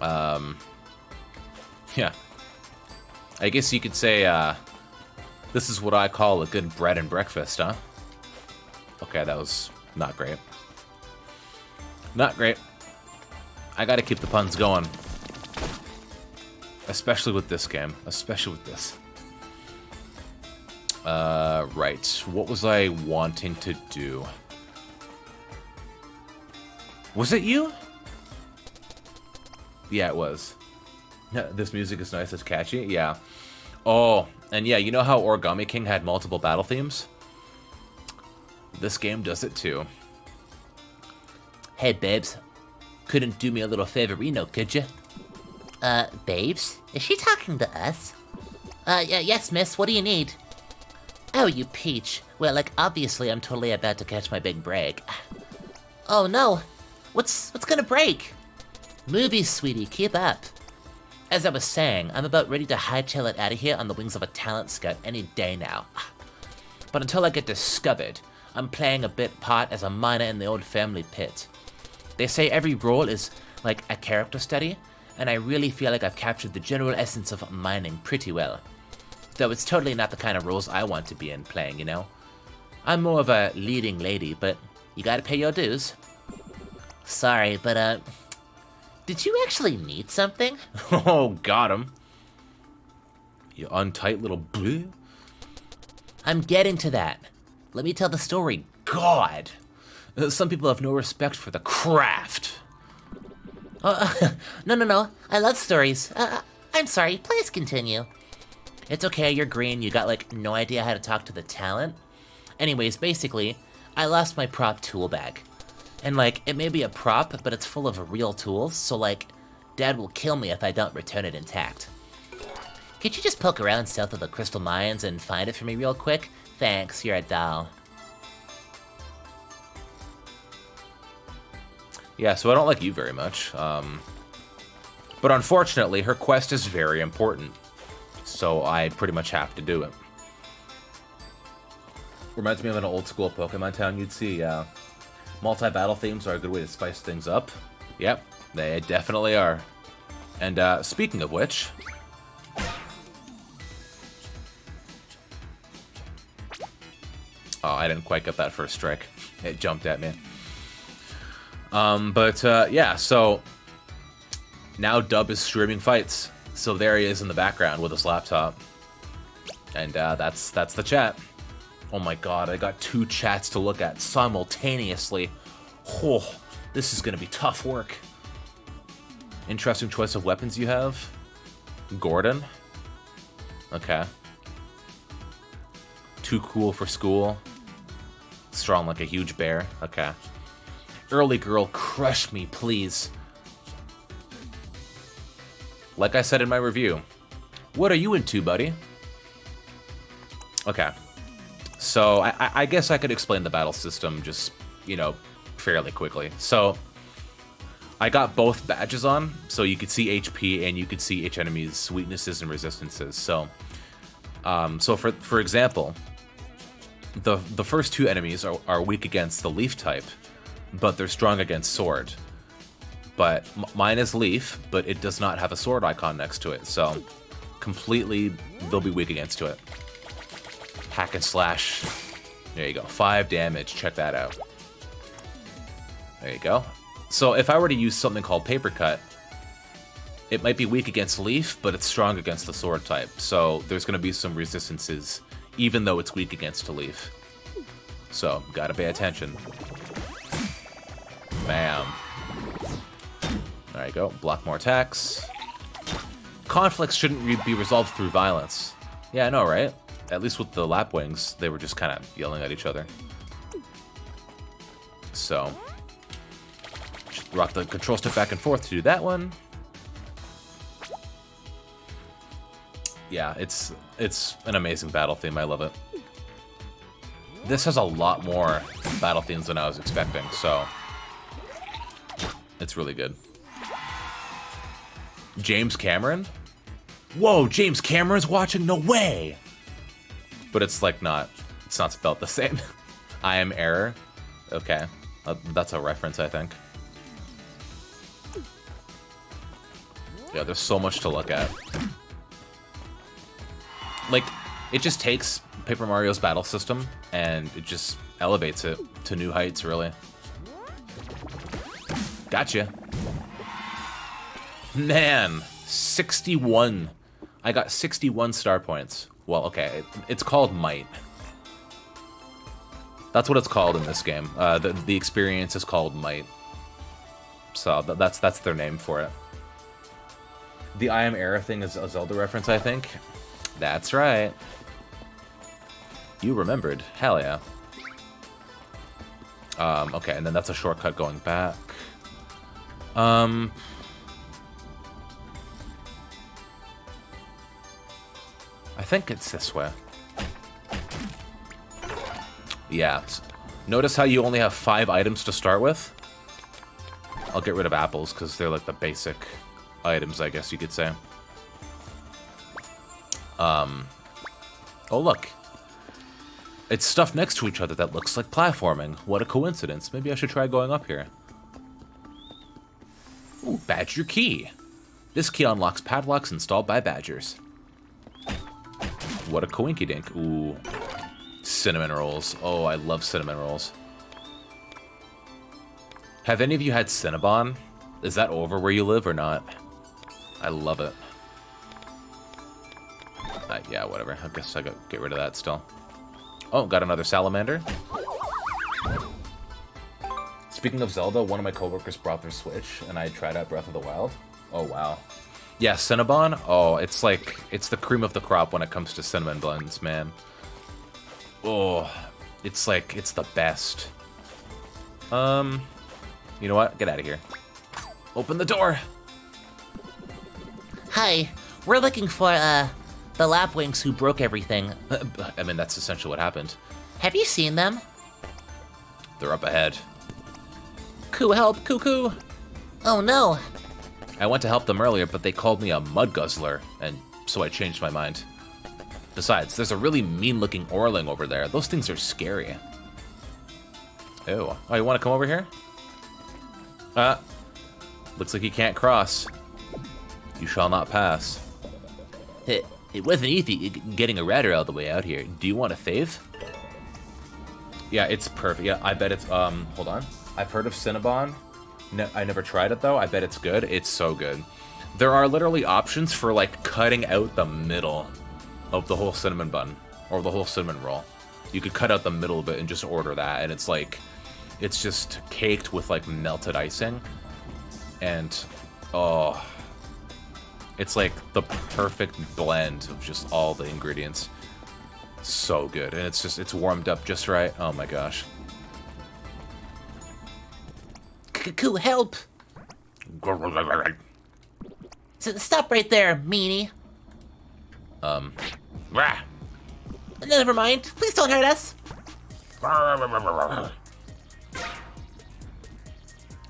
Yeah. I guess you could say, this is what I call a good bread and breakfast, huh? Okay, that was not great. Not great. I gotta keep the puns going. Especially with this game. Especially with this. Right. What was I wanting to do? Was it you? Yeah, it was. This music is nice, it's catchy. Yeah. Oh, and yeah, you know how Origami King had multiple battle themes? This game does it too. Hey, babes. Couldn't do me a little favorino, could you? Babes? Is she talking to us? Yeah, yes, miss. What do you need? Oh, you peach. Well, like, obviously I'm totally about to catch my big break. Oh, no. What's gonna break? Movies, sweetie. Keep up. As I was saying, I'm about ready to hightail it out of here on the wings of a talent scout any day now. But until I get discovered, I'm playing a bit part as a miner in the old family pit. They say every role is like a character study, and I really feel like I've captured the general essence of mining pretty well. Though it's totally not the kind of roles I want to be in playing, you know? I'm more of a leading lady, but you gotta pay your dues. Sorry, but did you actually need something? Oh, got him. You untight little bleh. I'm getting to that. Let me tell the story. God! Some people have no respect for the craft. No. I love stories. I'm sorry. Please continue. It's okay. You're green. You got, like, no idea how to talk to the talent. Anyways, basically, I lost my prop tool bag. And, like, it may be a prop, but it's full of real tools, so, like, Dad will kill me if I don't return it intact. Could you just poke around south of the Crystal Mines and find it for me real quick? Thanks, you're a doll. Yeah, so I don't like you very much. But unfortunately, her quest is very important. So I pretty much have to do it. Reminds me of an old school Pokemon town you'd see. Multi-battle themes are a good way to spice things up. Yep, they definitely are. And speaking of which... Oh, I didn't quite get that first strike. It jumped at me. Yeah, so now Dub is streaming fights. So there he is in the background with his laptop. And that's the chat. Oh my god, I got 2 chats to look at simultaneously. Oh, this is gonna be tough work. Interesting choice of weapons you have. Gordon. Okay. Too cool for school. Strong like a huge bear. Okay. Early girl, crush me, please. Like I said in my review, what are you into, buddy? Okay. So, I guess I could explain the battle system just, you know, fairly quickly. So, I got both badges on, so you could see HP and you could see each enemy's weaknesses and resistances. So, for example, the first 2 enemies are weak against the leaf type, but they're strong against sword. But mine is leaf, but it does not have a sword icon next to it, so completely they'll be weak against it. Hack and slash. There you go. 5 damage. Check that out. There you go. So if I were to use something called Paper Cut, it might be weak against leaf, but it's strong against the sword type. So there's going to be some resistances, even though it's weak against a leaf. So, gotta pay attention. Bam. There you go. Block more attacks. Conflicts shouldn't be resolved through violence. Yeah, I know, right? At least with the Lapwings, they were just kind of yelling at each other. So, just rock the control stick back and forth to do that one. Yeah, it's an amazing battle theme. I love it. This has a lot more battle themes than I was expecting, so it's really good. James Cameron? Whoa, James Cameron's watching? No way! But it's like it's not spelled the same. I am error. Okay, that's a reference, I think. Yeah, there's so much to look at. Like, it just takes Paper Mario's battle system and it just elevates it to new heights, really. Gotcha. Man, 61. I got 61 star points. Well, okay, it's called Might. That's what it's called in this game. The experience is called Might. So that's their name for it. The I Am Error thing is a Zelda reference, I think. That's right. You remembered. Hell yeah. Okay, and then that's a shortcut going back. I think it's this way. Yeah. Notice how you only have 5 items to start with? I'll get rid of apples, because they're like the basic items, I guess you could say. Oh, look. It's stuff next to each other that looks like platforming. What a coincidence. Maybe I should try going up here. Ooh, Badger Key. This key unlocks padlocks installed by badgers. What a coinkydink. Ooh. Cinnamon rolls. Oh, I love cinnamon rolls. Have any of you had Cinnabon? Is that over where you live or not? I love it. Yeah, whatever. I guess I got get rid of that still. Oh, got another salamander. Speaking of Zelda, one of my coworkers brought their Switch, and I tried out Breath of the Wild. Oh, wow. Yeah, Cinnabon. Oh, it's the cream of the crop when it comes to cinnamon buns, man. Oh, it's the best. You know what? Get out of here. Open the door. Hi, we're looking for, the lapwings who broke everything. I mean, that's essentially what happened. Have you seen them? They're up ahead. Coo, help, cuckoo. Oh no. I went to help them earlier, but they called me a mud guzzler, and so I changed my mind. Besides, there's a really mean-looking Orling over there. Those things are scary. Ew. Oh, you want to come over here? Looks like you can't cross. You shall not pass. It wasn't easy getting a radar all the way out here. Do you want a fave? Yeah, it's perfect. Yeah, I bet it's, hold on. I've heard of Cinnabon. No, I never tried it, though. I bet it's good. It's so good. There are literally options for, like, cutting out the middle of the whole cinnamon bun. Or the whole cinnamon roll. You could cut out the middle of it and just order that. And it's, like, it's just caked with, like, melted icing. And, oh... It's like the perfect blend of just all the ingredients. So good. And it's warmed up just right. Oh my gosh. Cuckoo, help! Stop right there, meanie. Never mind. Please don't hurt us.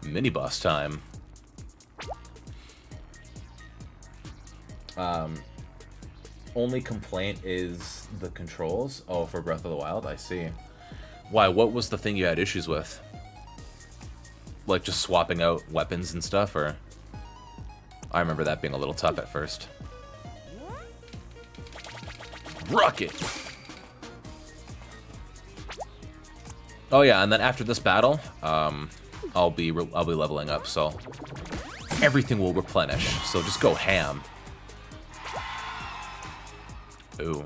Mini boss time. Only complaint is the controls. Oh, for Breath of the Wild? I see. Why? What was the thing you had issues with? Like just swapping out weapons and stuff, or? I remember that being a little tough at first. Rocket! Oh yeah, and then after this battle, I'll be leveling up, so everything will replenish. So just go ham. Ooh.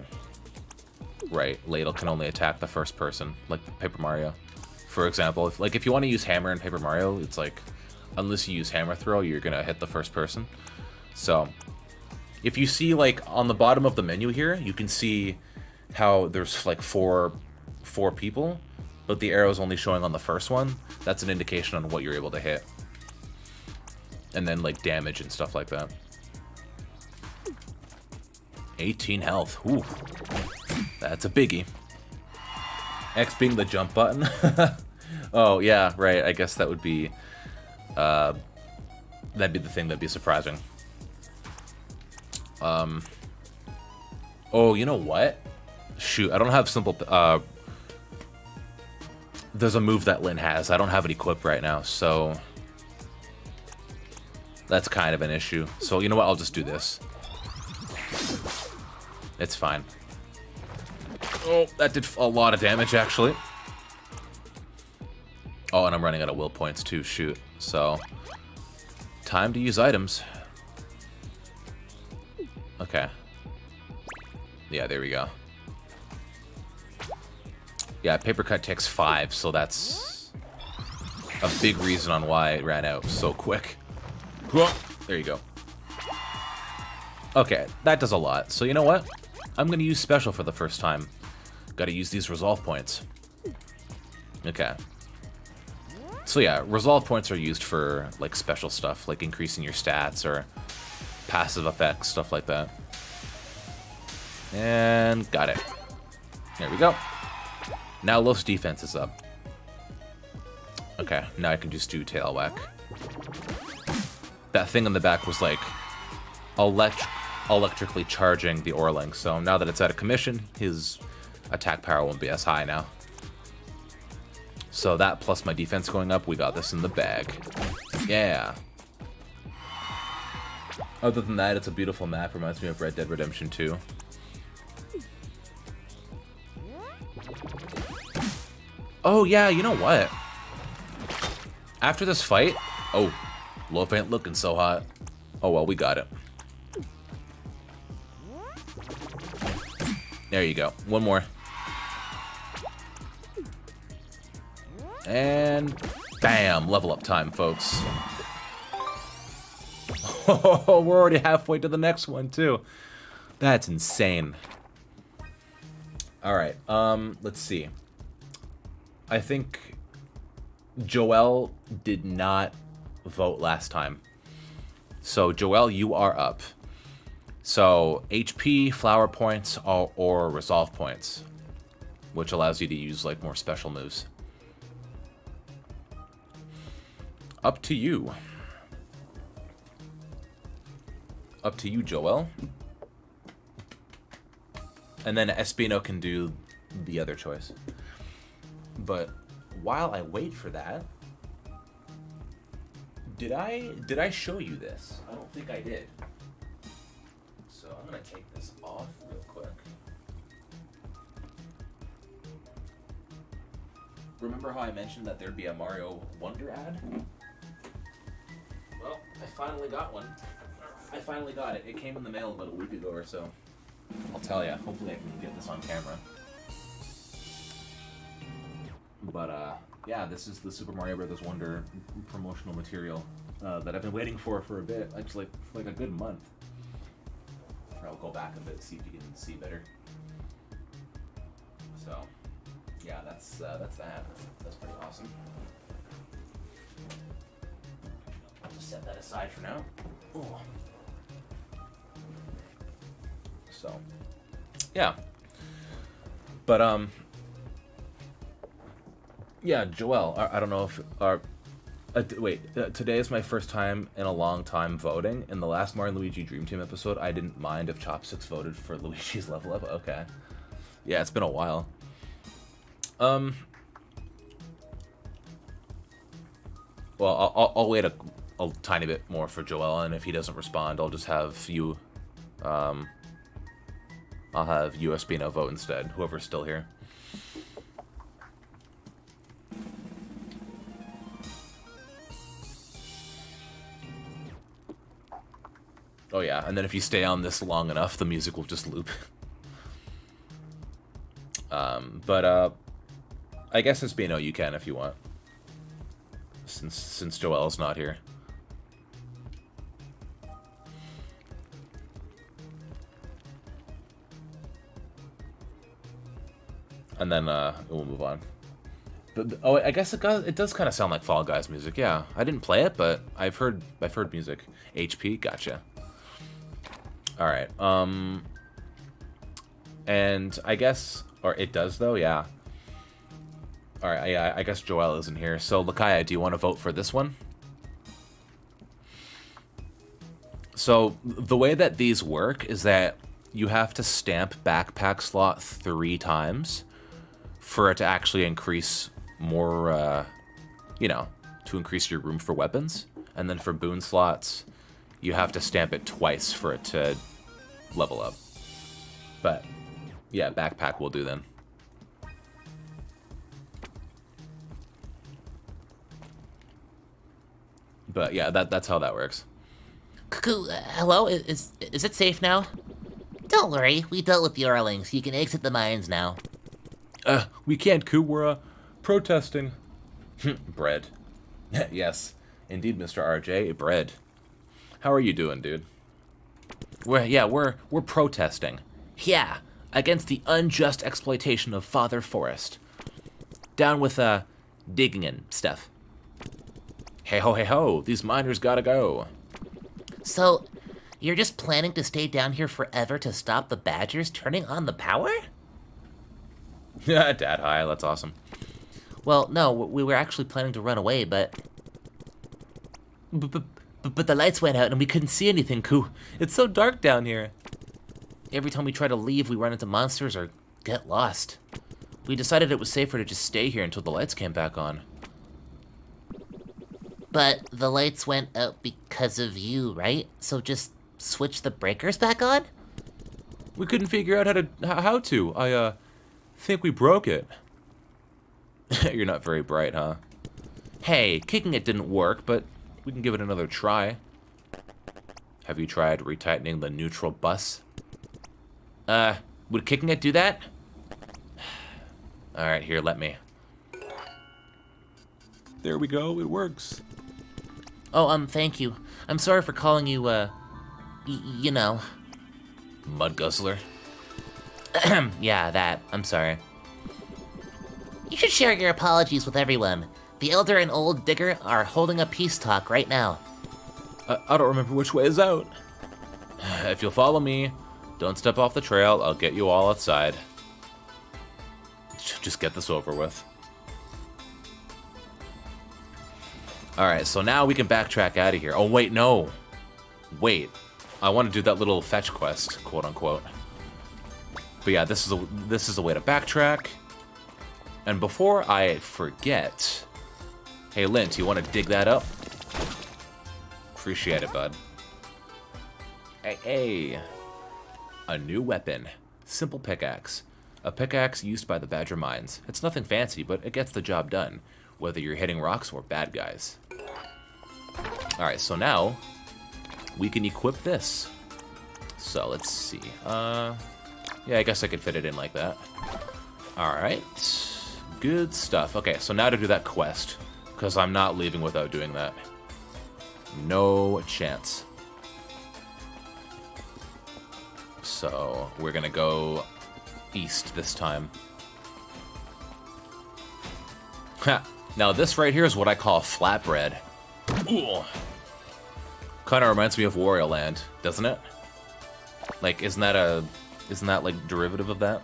Right, Ladle can only attack the first person, like Paper Mario. For example, if you want to use hammer in Paper Mario, it's like, unless you use hammer throw, you're gonna hit the first person. So, if you see, like, on the bottom of the menu here, you can see how there's, like, four people. but the arrow's only showing on the first one, that's an indication on what you're able to hit. And then, like, damage and stuff like that. 18 health. Ooh. That's a biggie. X being the jump button. Oh, yeah, right. I guess that would be... that'd be the thing that'd be surprising. Oh, you know what? Shoot, I don't have simple... there's a move that Lynn has. I don't have it equipped right now, so... That's kind of an issue. So, you know what? I'll just do this. It's fine. Oh, that did a lot of damage, actually. Oh, and I'm running out of will points, too. Shoot. So, time to use items. Okay. Yeah, there we go. Yeah, paper cut takes 5, so that's a big reason on why it ran out so quick. There you go. Okay, that does a lot. So you know what? I'm going to use special for the first time. Got to use these resolve points. Okay. So yeah, resolve points are used for like special stuff, like increasing your stats or passive effects, stuff like that. And got it. There we go. Now Loaf's defense is up. Okay, now I can just do tail whack. That thing in the back was like electrically charging the Orling, so now that it's out of commission, his attack power won't be as high now. So that plus my defense going up, we got this in the bag. Yeah. Other than that, it's a beautiful map. Reminds me of Red Dead Redemption 2. Oh yeah, you know what? After this fight... Oh, Loaf ain't looking so hot. Oh well, we got it. There you go. One more. And bam, level up time, folks. Oh, we're already halfway to the next one, too. That's insane. All right, let's see. I think Joel did not vote last time. So, Joel, you are up. So, HP, flower points, or resolve points, which allows you to use, like, more special moves. Up to you. Up to you, Joel. And then Espino can do the other choice. But while I wait for that, did I show you this? I don't think I did. So I'm gonna take this off real quick. Remember how I mentioned that there'd be a Mario Wonder ad? Well, I finally got one. I finally got it. It came in the mail about a week ago or so. I'll tell ya. Hopefully I can get this on camera. But, yeah, this is the Super Mario Bros. Wonder promotional material that I've been waiting for a bit. Actually, like a good month. I'll go back a bit, see if you can see better. So, yeah, that's that. That's pretty awesome. I'll just set that aside for now. Ooh. So, yeah. But, yeah, Joel, I don't know if... today is my first time in a long time voting. In the last Mario & Luigi Dream Team episode, I didn't mind if Chopsticks voted for Luigi's level up. Okay. Yeah, it's been a while. Well, I'll wait a tiny bit more for Joel, and if he doesn't respond, I'll just have you... I'll have USBino vote instead, whoever's still here. Oh yeah, and then if you stay on this long enough, the music will just loop. I guess Espino you can if you want. Since Joel's not here. And then we'll move on. Oh, I guess it does kind of sound like Fall Guys music. Yeah, I didn't play it, but I've heard music. HP, gotcha. All right. And I guess, or it does though. Yeah. All right. Yeah, I guess Joel isn't here. So Lakaya, do you want to vote for this one? So the way that these work is that you have to stamp backpack slot 3 times for it to actually increase more, you know, to increase your room for weapons. And then for boon slots, you have to stamp it twice for it to level up. But yeah, backpack will do then. But yeah, that's how that works. Cuckoo, hello? Is it safe now? Don't worry, we dealt with the Orlings. You can exit the mines now. We can't, Koo. We're, protesting. Bread. Yes, indeed, Mr. RJ, bread. How are you doing, dude? We're protesting. Yeah, against the unjust exploitation of Father Forest. Down with, digging and stuff. Hey ho, these miners gotta go. So, you're just planning to stay down here forever to stop the Badgers turning on the power? Yeah, Dad, hi, that's awesome. Well, no, we were actually planning to run away, but the lights went out and we couldn't see anything, Koo. It's so dark down here. Every time we try to leave, we run into monsters or get lost. We decided it was safer to just stay here until the lights came back on. But the lights went out because of you, right? So just switch the breakers back on? We couldn't figure out how to. I think we broke it. You're not very bright, huh? Hey, kicking it didn't work, but we can give it another try. Have you tried retightening the neutral bus? Would kicking it do that? Alright, here, let me. There we go, it works. Oh, thank you. I'm sorry for calling you, you know. Mud guzzler? Yeah, that. I'm sorry. You should share your apologies with everyone. The Elder and Old Digger are holding a peace talk right now. I don't remember which way is out. If you'll follow me, don't step off the trail, I'll get you all outside. Just get this over with. Alright, so now we can backtrack out of here. Oh, wait, no. Wait. I want to do that little fetch quest, quote-unquote. But yeah, this is a way to backtrack. And before I forget... Hey, Lint, you want to dig that up? Appreciate it, bud. Hey. A new weapon. Simple pickaxe. A pickaxe used by the Badger mines. It's nothing fancy, but it gets the job done, whether you're hitting rocks or bad guys. Alright, so now we can equip this. So let's see. Yeah, I guess I could fit it in like that. Alright. Good stuff. Okay, so now to do that quest, because I'm not leaving without doing that. No chance. So we're gonna go east this time. Ha! Now this right here is what I call flatbread. Ooh. Kind of reminds me of Wario Land, doesn't it? Like, isn't that like derivative of that?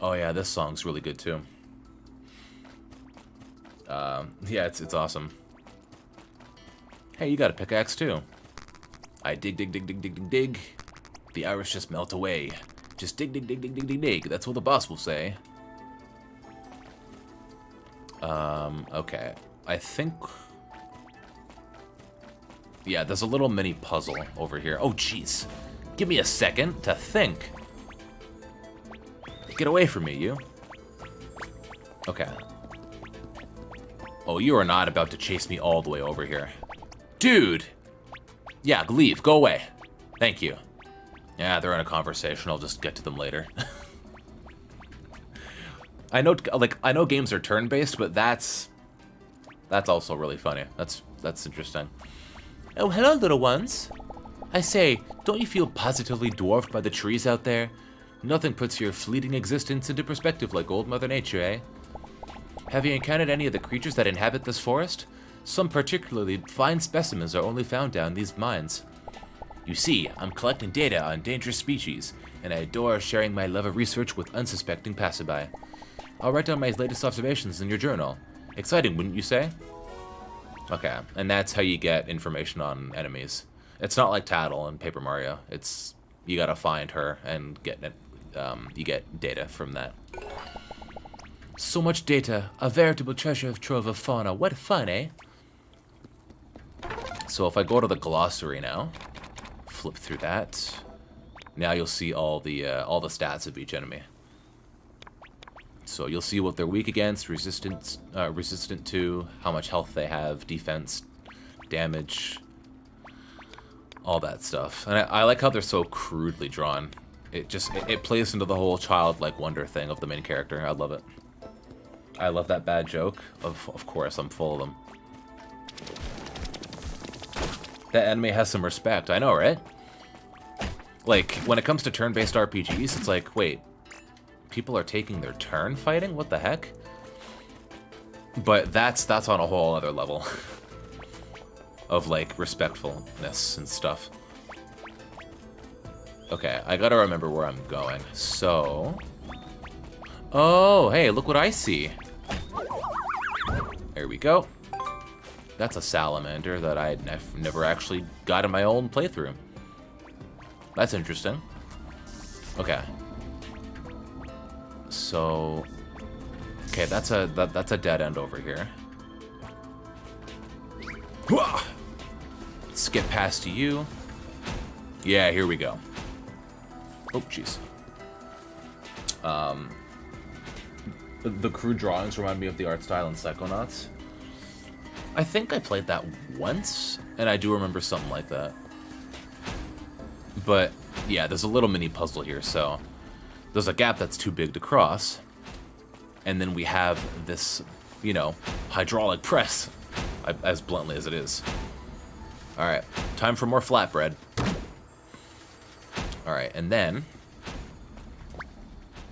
Oh yeah, this song's really good too. Yeah, it's awesome. Hey, you got a pickaxe too. I dig. The iris just melt away. Just dig. That's what the boss will say. Okay. I think... Yeah, there's a little mini puzzle over here. Oh, jeez. Give me a second to think. Get away from me, you. Okay. Oh, you are not about to chase me all the way over here. Dude! Yeah, leave. Go away. Thank you. Yeah, they're in a conversation. I'll just get to them later. I know games are turn-based, but that's also really funny. That's interesting. Oh, hello, little ones. I say, don't you feel positively dwarfed by the trees out there? Nothing puts your fleeting existence into perspective like old Mother Nature, eh? Have you encountered any of the creatures that inhabit this forest? Some particularly fine specimens are only found down these mines. You see, I'm collecting data on dangerous species, and I adore sharing my love of research with unsuspecting passerby. I'll write down my latest observations in your journal. Exciting, wouldn't you say? Okay, and that's how you get information on enemies. It's not like Tattle in Paper Mario. It's you gotta find her and get it. You get data from that. So much data, a veritable treasure trove of fauna. What fun, eh? So if I go to the glossary now, flip through that, now you'll see all the stats of each enemy. So you'll see what they're weak against, resistant to, how much health they have, defense, damage, all that stuff. And I like how they're so crudely drawn. It plays into the whole childlike wonder thing of the main character. I love it. I love that bad joke. Of course, I'm full of them. That anime has some respect. I know, right? Like, when it comes to turn-based RPGs, it's like, wait, people are taking their turn fighting? What the heck? But that's on a whole other level of, like, respectfulness and stuff. Okay, I gotta remember where I'm going. So... Oh, hey, look what I see. There we go. That's a salamander that I never actually got in my own playthrough. That's interesting. Okay. So... Okay, that's a dead end over here. Let's get past to you. Yeah, here we go. Oh, jeez. The crude drawings remind me of the art style in Psychonauts. I think I played that once, and I do remember something like that. But, yeah, there's a little mini puzzle here, so... There's a gap that's too big to cross. And then we have this, you know, hydraulic press, as bluntly as it is. Alright, time for more flatbread. Alright, and then...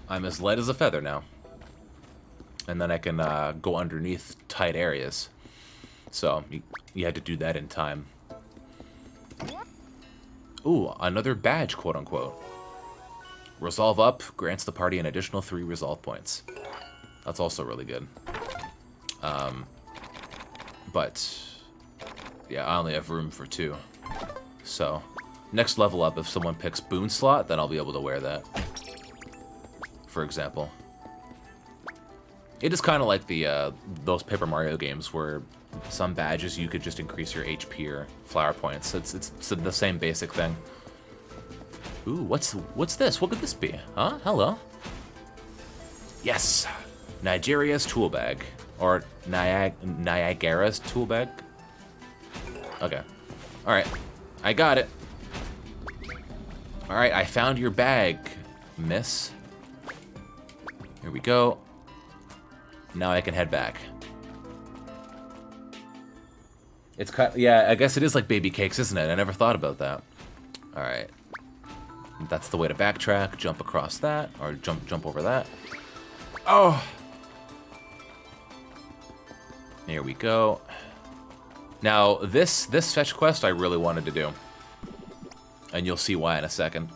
I'm as light as a feather now. And then I can go underneath tight areas. So, you had to do that in time. Ooh, another badge, quote-unquote. Resolve up grants the party an additional 3 resolve points. That's also really good. But, yeah, I only have room for 2. So, next level up, if someone picks Boon Slot, then I'll be able to wear that. For example. It is kind of like the those Paper Mario games where some badges you could just increase your HP or flower points. It's the same basic thing. Ooh, what's this? What could this be? Huh? Hello. Yes, Nigeria's tool bag, or Niagara's tool bag. Okay. All right, I got it. All right, I found your bag, miss. Here we go. Now I can head back. It's yeah, I guess it is like baby cakes, isn't it? I never thought about that. All right. That's the way to backtrack. Jump across that, or jump over that. Oh. Here we go. Now, this fetch quest I really wanted to do. And you'll see why in a second.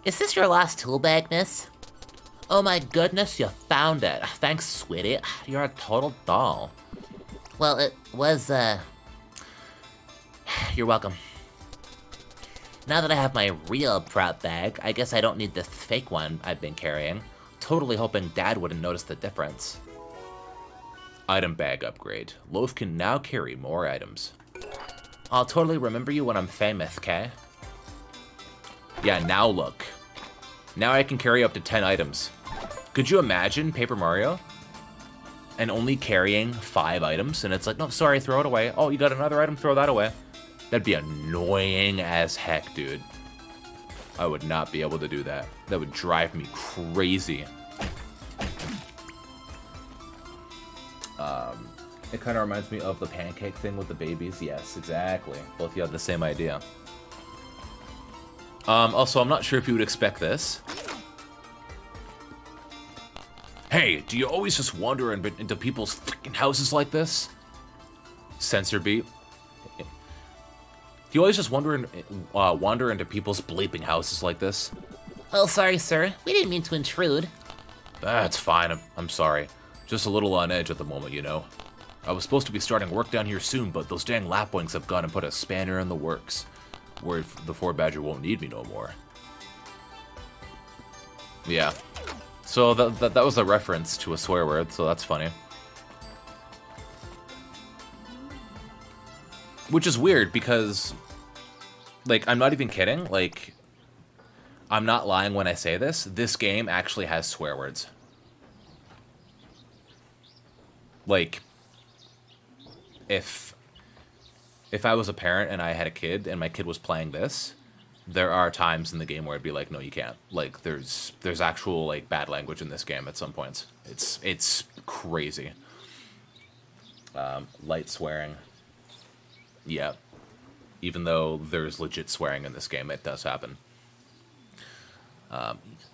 Is this your last tool bag, miss? Oh my goodness, you found it. Thanks, sweetie. You're a total doll. Well, it was, You're welcome. Now that I have my real prop bag, I guess I don't need this fake one I've been carrying. Totally hoping Dad wouldn't notice the difference. Item bag upgrade. Loaf can now carry more items. I'll totally remember you when I'm famous, okay? Yeah, now look. Now I can carry up to 10 items. Could you imagine Paper Mario? And only carrying 5 items, and it's like, no, sorry, throw it away. Oh, you got another item, throw that away. That'd be annoying as heck, dude. I would not be able to do that. That would drive me crazy. It kind of reminds me of the pancake thing with the babies. Yes, exactly. Both of you have the same idea. Also, I'm not sure if you would expect this. Hey, do you always just wander into people's freaking houses like this? Censor beat. Do you always just wander into people's bleeping houses like this? Oh, sorry, sir. We didn't mean to intrude. That's fine. I'm sorry. Just a little on edge at the moment, you know. I was supposed to be starting work down here soon, but those dang lapwings have gone and put a spanner in the works. Worried the Ford Badger won't need me no more. Yeah. So that was a reference to a swear word, so that's funny. Which is weird because, like, I'm not even kidding. Like, I'm not lying when I say this. This game actually has swear words. Like, if I was a parent and I had a kid and my kid was playing this, there are times in the game where I'd be like, no, you can't. Like, there's actual, like, bad language in this game at some points. It's crazy. Light swearing. Yeah. Even though there's legit swearing in this game, it does happen.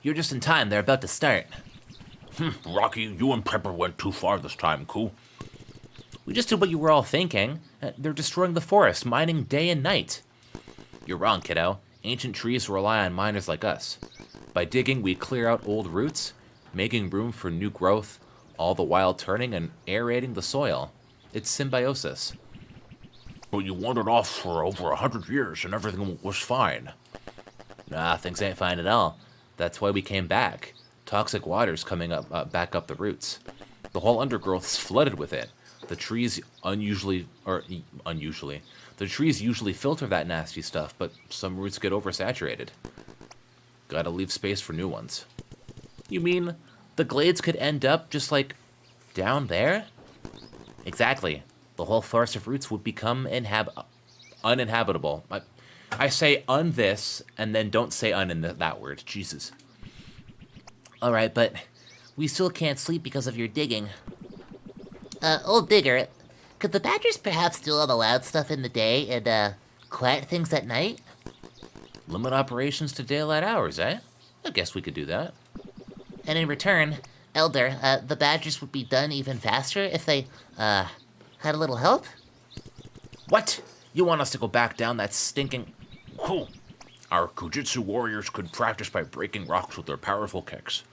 You're just in time. They're about to start. Rocky, you and Pepper went too far this time, cool? We just did what you were all thinking. They're destroying the forest, mining day and night. You're wrong, kiddo. Ancient trees rely on miners like us. By digging, we clear out old roots, making room for new growth, all the while turning and aerating the soil. It's symbiosis. But you wandered off for over 100 years and everything was fine. Nah, things ain't fine at all. That's why we came back. Toxic water's coming up, back up the roots. The whole undergrowth's flooded with it. The trees unusually, the trees usually filter that nasty stuff, but some roots get oversaturated. Gotta leave space for new ones. You mean the glades could end up just like down there? Exactly. The whole forest of roots would become uninhabitable. I say this, and then don't say in that word. Jesus. Alright, but we still can't sleep because of your digging. Old digger, could the badgers perhaps do all the loud stuff in the day and, quiet things at night? Limit operations to daylight hours, eh? I guess we could do that. And in return, Elder, the badgers would be done even faster if they, had a little help? What? You want us to go back down that stinking... Cool. Our Kujitsu warriors could practice by breaking rocks with their powerful kicks.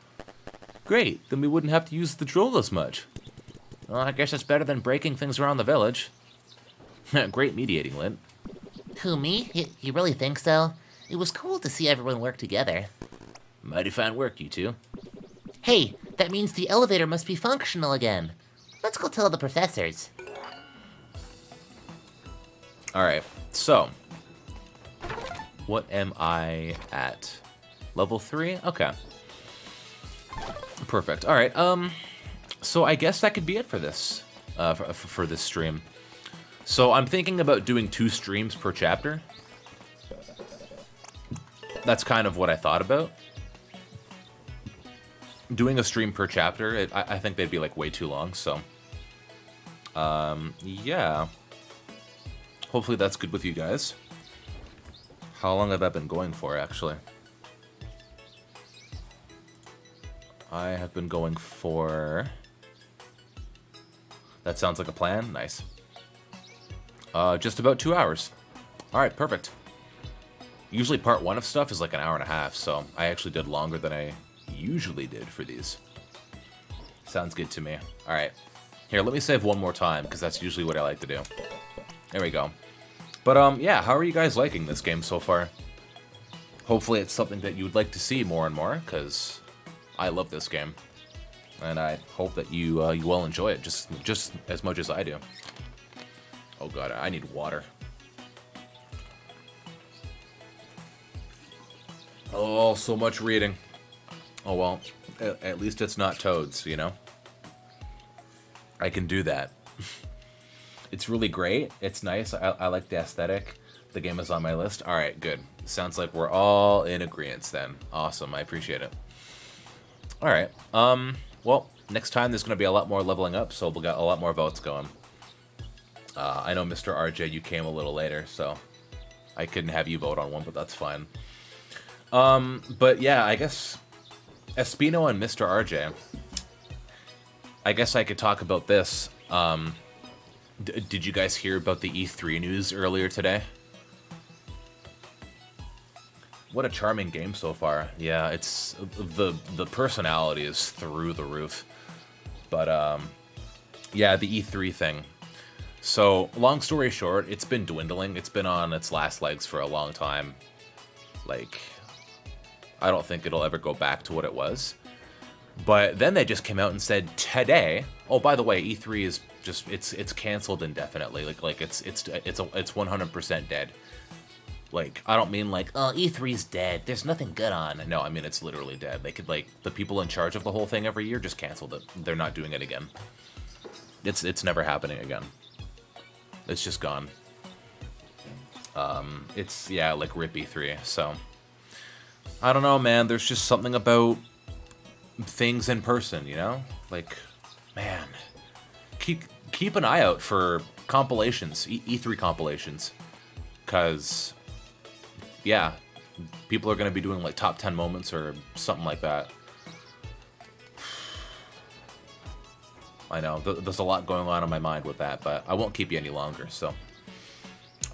Great, then we wouldn't have to use the drill as much. Well, I guess it's better than breaking things around the village. Great mediating, Lint. Who, me? You really think so? It was cool to see everyone work together. Mighty fine work, you two. Hey, that means the elevator must be functional again. Let's go tell the professors. Alright, so... what am I at? Level 3? Okay. Perfect. Alright, so I guess that could be it for this, for this stream. So I'm thinking about doing 2 streams per chapter. That's kind of what I thought about. Doing a stream per chapter, I think they'd be like way too long, so... yeah. Hopefully that's good with you guys. How long have I been going for, actually? I have been going for... That sounds like a plan. Nice. Just about 2 hours. Alright, perfect. Usually part 1 of stuff is like an hour and a half, so I actually did longer than I usually did for these. Sounds good to me. Alright. Here, let me save one more time, because that's usually what I like to do. There we go. But, yeah, how are you guys liking this game so far? Hopefully it's something that you would like to see more and more, because I love this game. And I hope that you all enjoy it just as much as I do. Oh god, I need water. Oh, so much reading. Oh well, at least it's not toads, you know? I can do that. It's really great. It's nice. I like the aesthetic. The game is on my list. Alright, good. Sounds like we're all in agreement then. Awesome, I appreciate it. Alright, well, next time there's going to be a lot more leveling up, so we'll get a lot more votes going. I know, Mr. RJ, you came a little later, so I couldn't have you vote on one, but that's fine. But yeah, I guess Espino and Mr. RJ, I guess I could talk about this. Did you guys hear about the E3 news earlier today? What a charming game so far. Yeah, it's the personality is through the roof. But yeah, the E3 thing. So, long story short, it's been dwindling. It's been on its last legs for a long time. Like, I don't think it'll ever go back to what it was. But then they just came out and said today, oh, by the way, E3 is just it's canceled indefinitely. Like it's 100% dead. Like, I don't mean like, Oh, E3's dead. There's nothing good on. no, I mean it's literally dead. They could, like, the people in charge of the whole thing every year just canceled it. They're not doing it again. It's never happening again. It's just gone. It's, yeah, like RIP E3. So I don't know, man. There's just something about things in person, you know? Like, man, keep an eye out for compilations, E3 compilations, because, yeah, people are going to be doing, like, top 10 moments or something like that. I know, there's a lot going on in my mind with that, but I won't keep you any longer, so.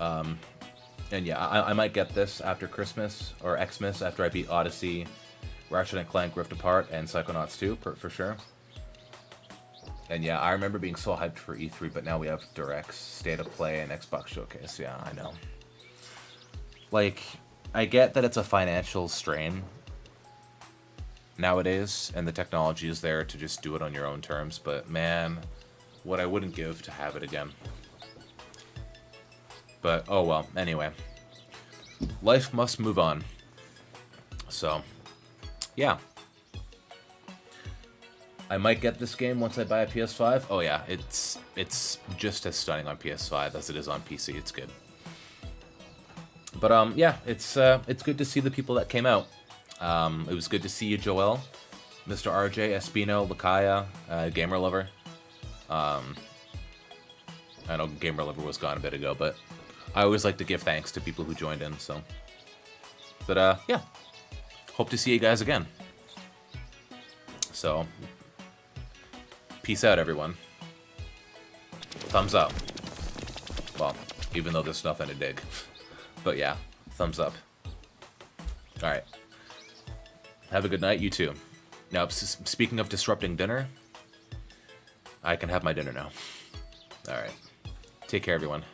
And yeah, I might get this after Christmas, or Xmas, after I beat Odyssey, Ratchet & Clank Rift Apart, and Psychonauts 2, for sure. And yeah, I remember being so hyped for E3, but now we have Directs, State of Play, and Xbox Showcase. Yeah, I know. Like, I get that it's a financial strain nowadays, and the technology is there to just do it on your own terms, but man, what I wouldn't give to have it again. But, oh well, anyway. Life must move on. So, yeah. I might get this game once I buy a PS5. Oh yeah, it's just as stunning on PS5 as it is on PC. It's good. But yeah, it's good to see the people that came out. It was good to see you, Joel, Mr. RJ, Espino, Lakaya, Gamer Lover. I know Gamer Lover was gone a bit ago, but I always like to give thanks to people who joined in. So, but yeah, hope to see you guys again. So, peace out, everyone. Thumbs up. Well, even though there's nothing to dig. But yeah, thumbs up. Alright. Have a good night, you too. Now, speaking of disrupting dinner, I can have my dinner now. Alright. Take care, everyone.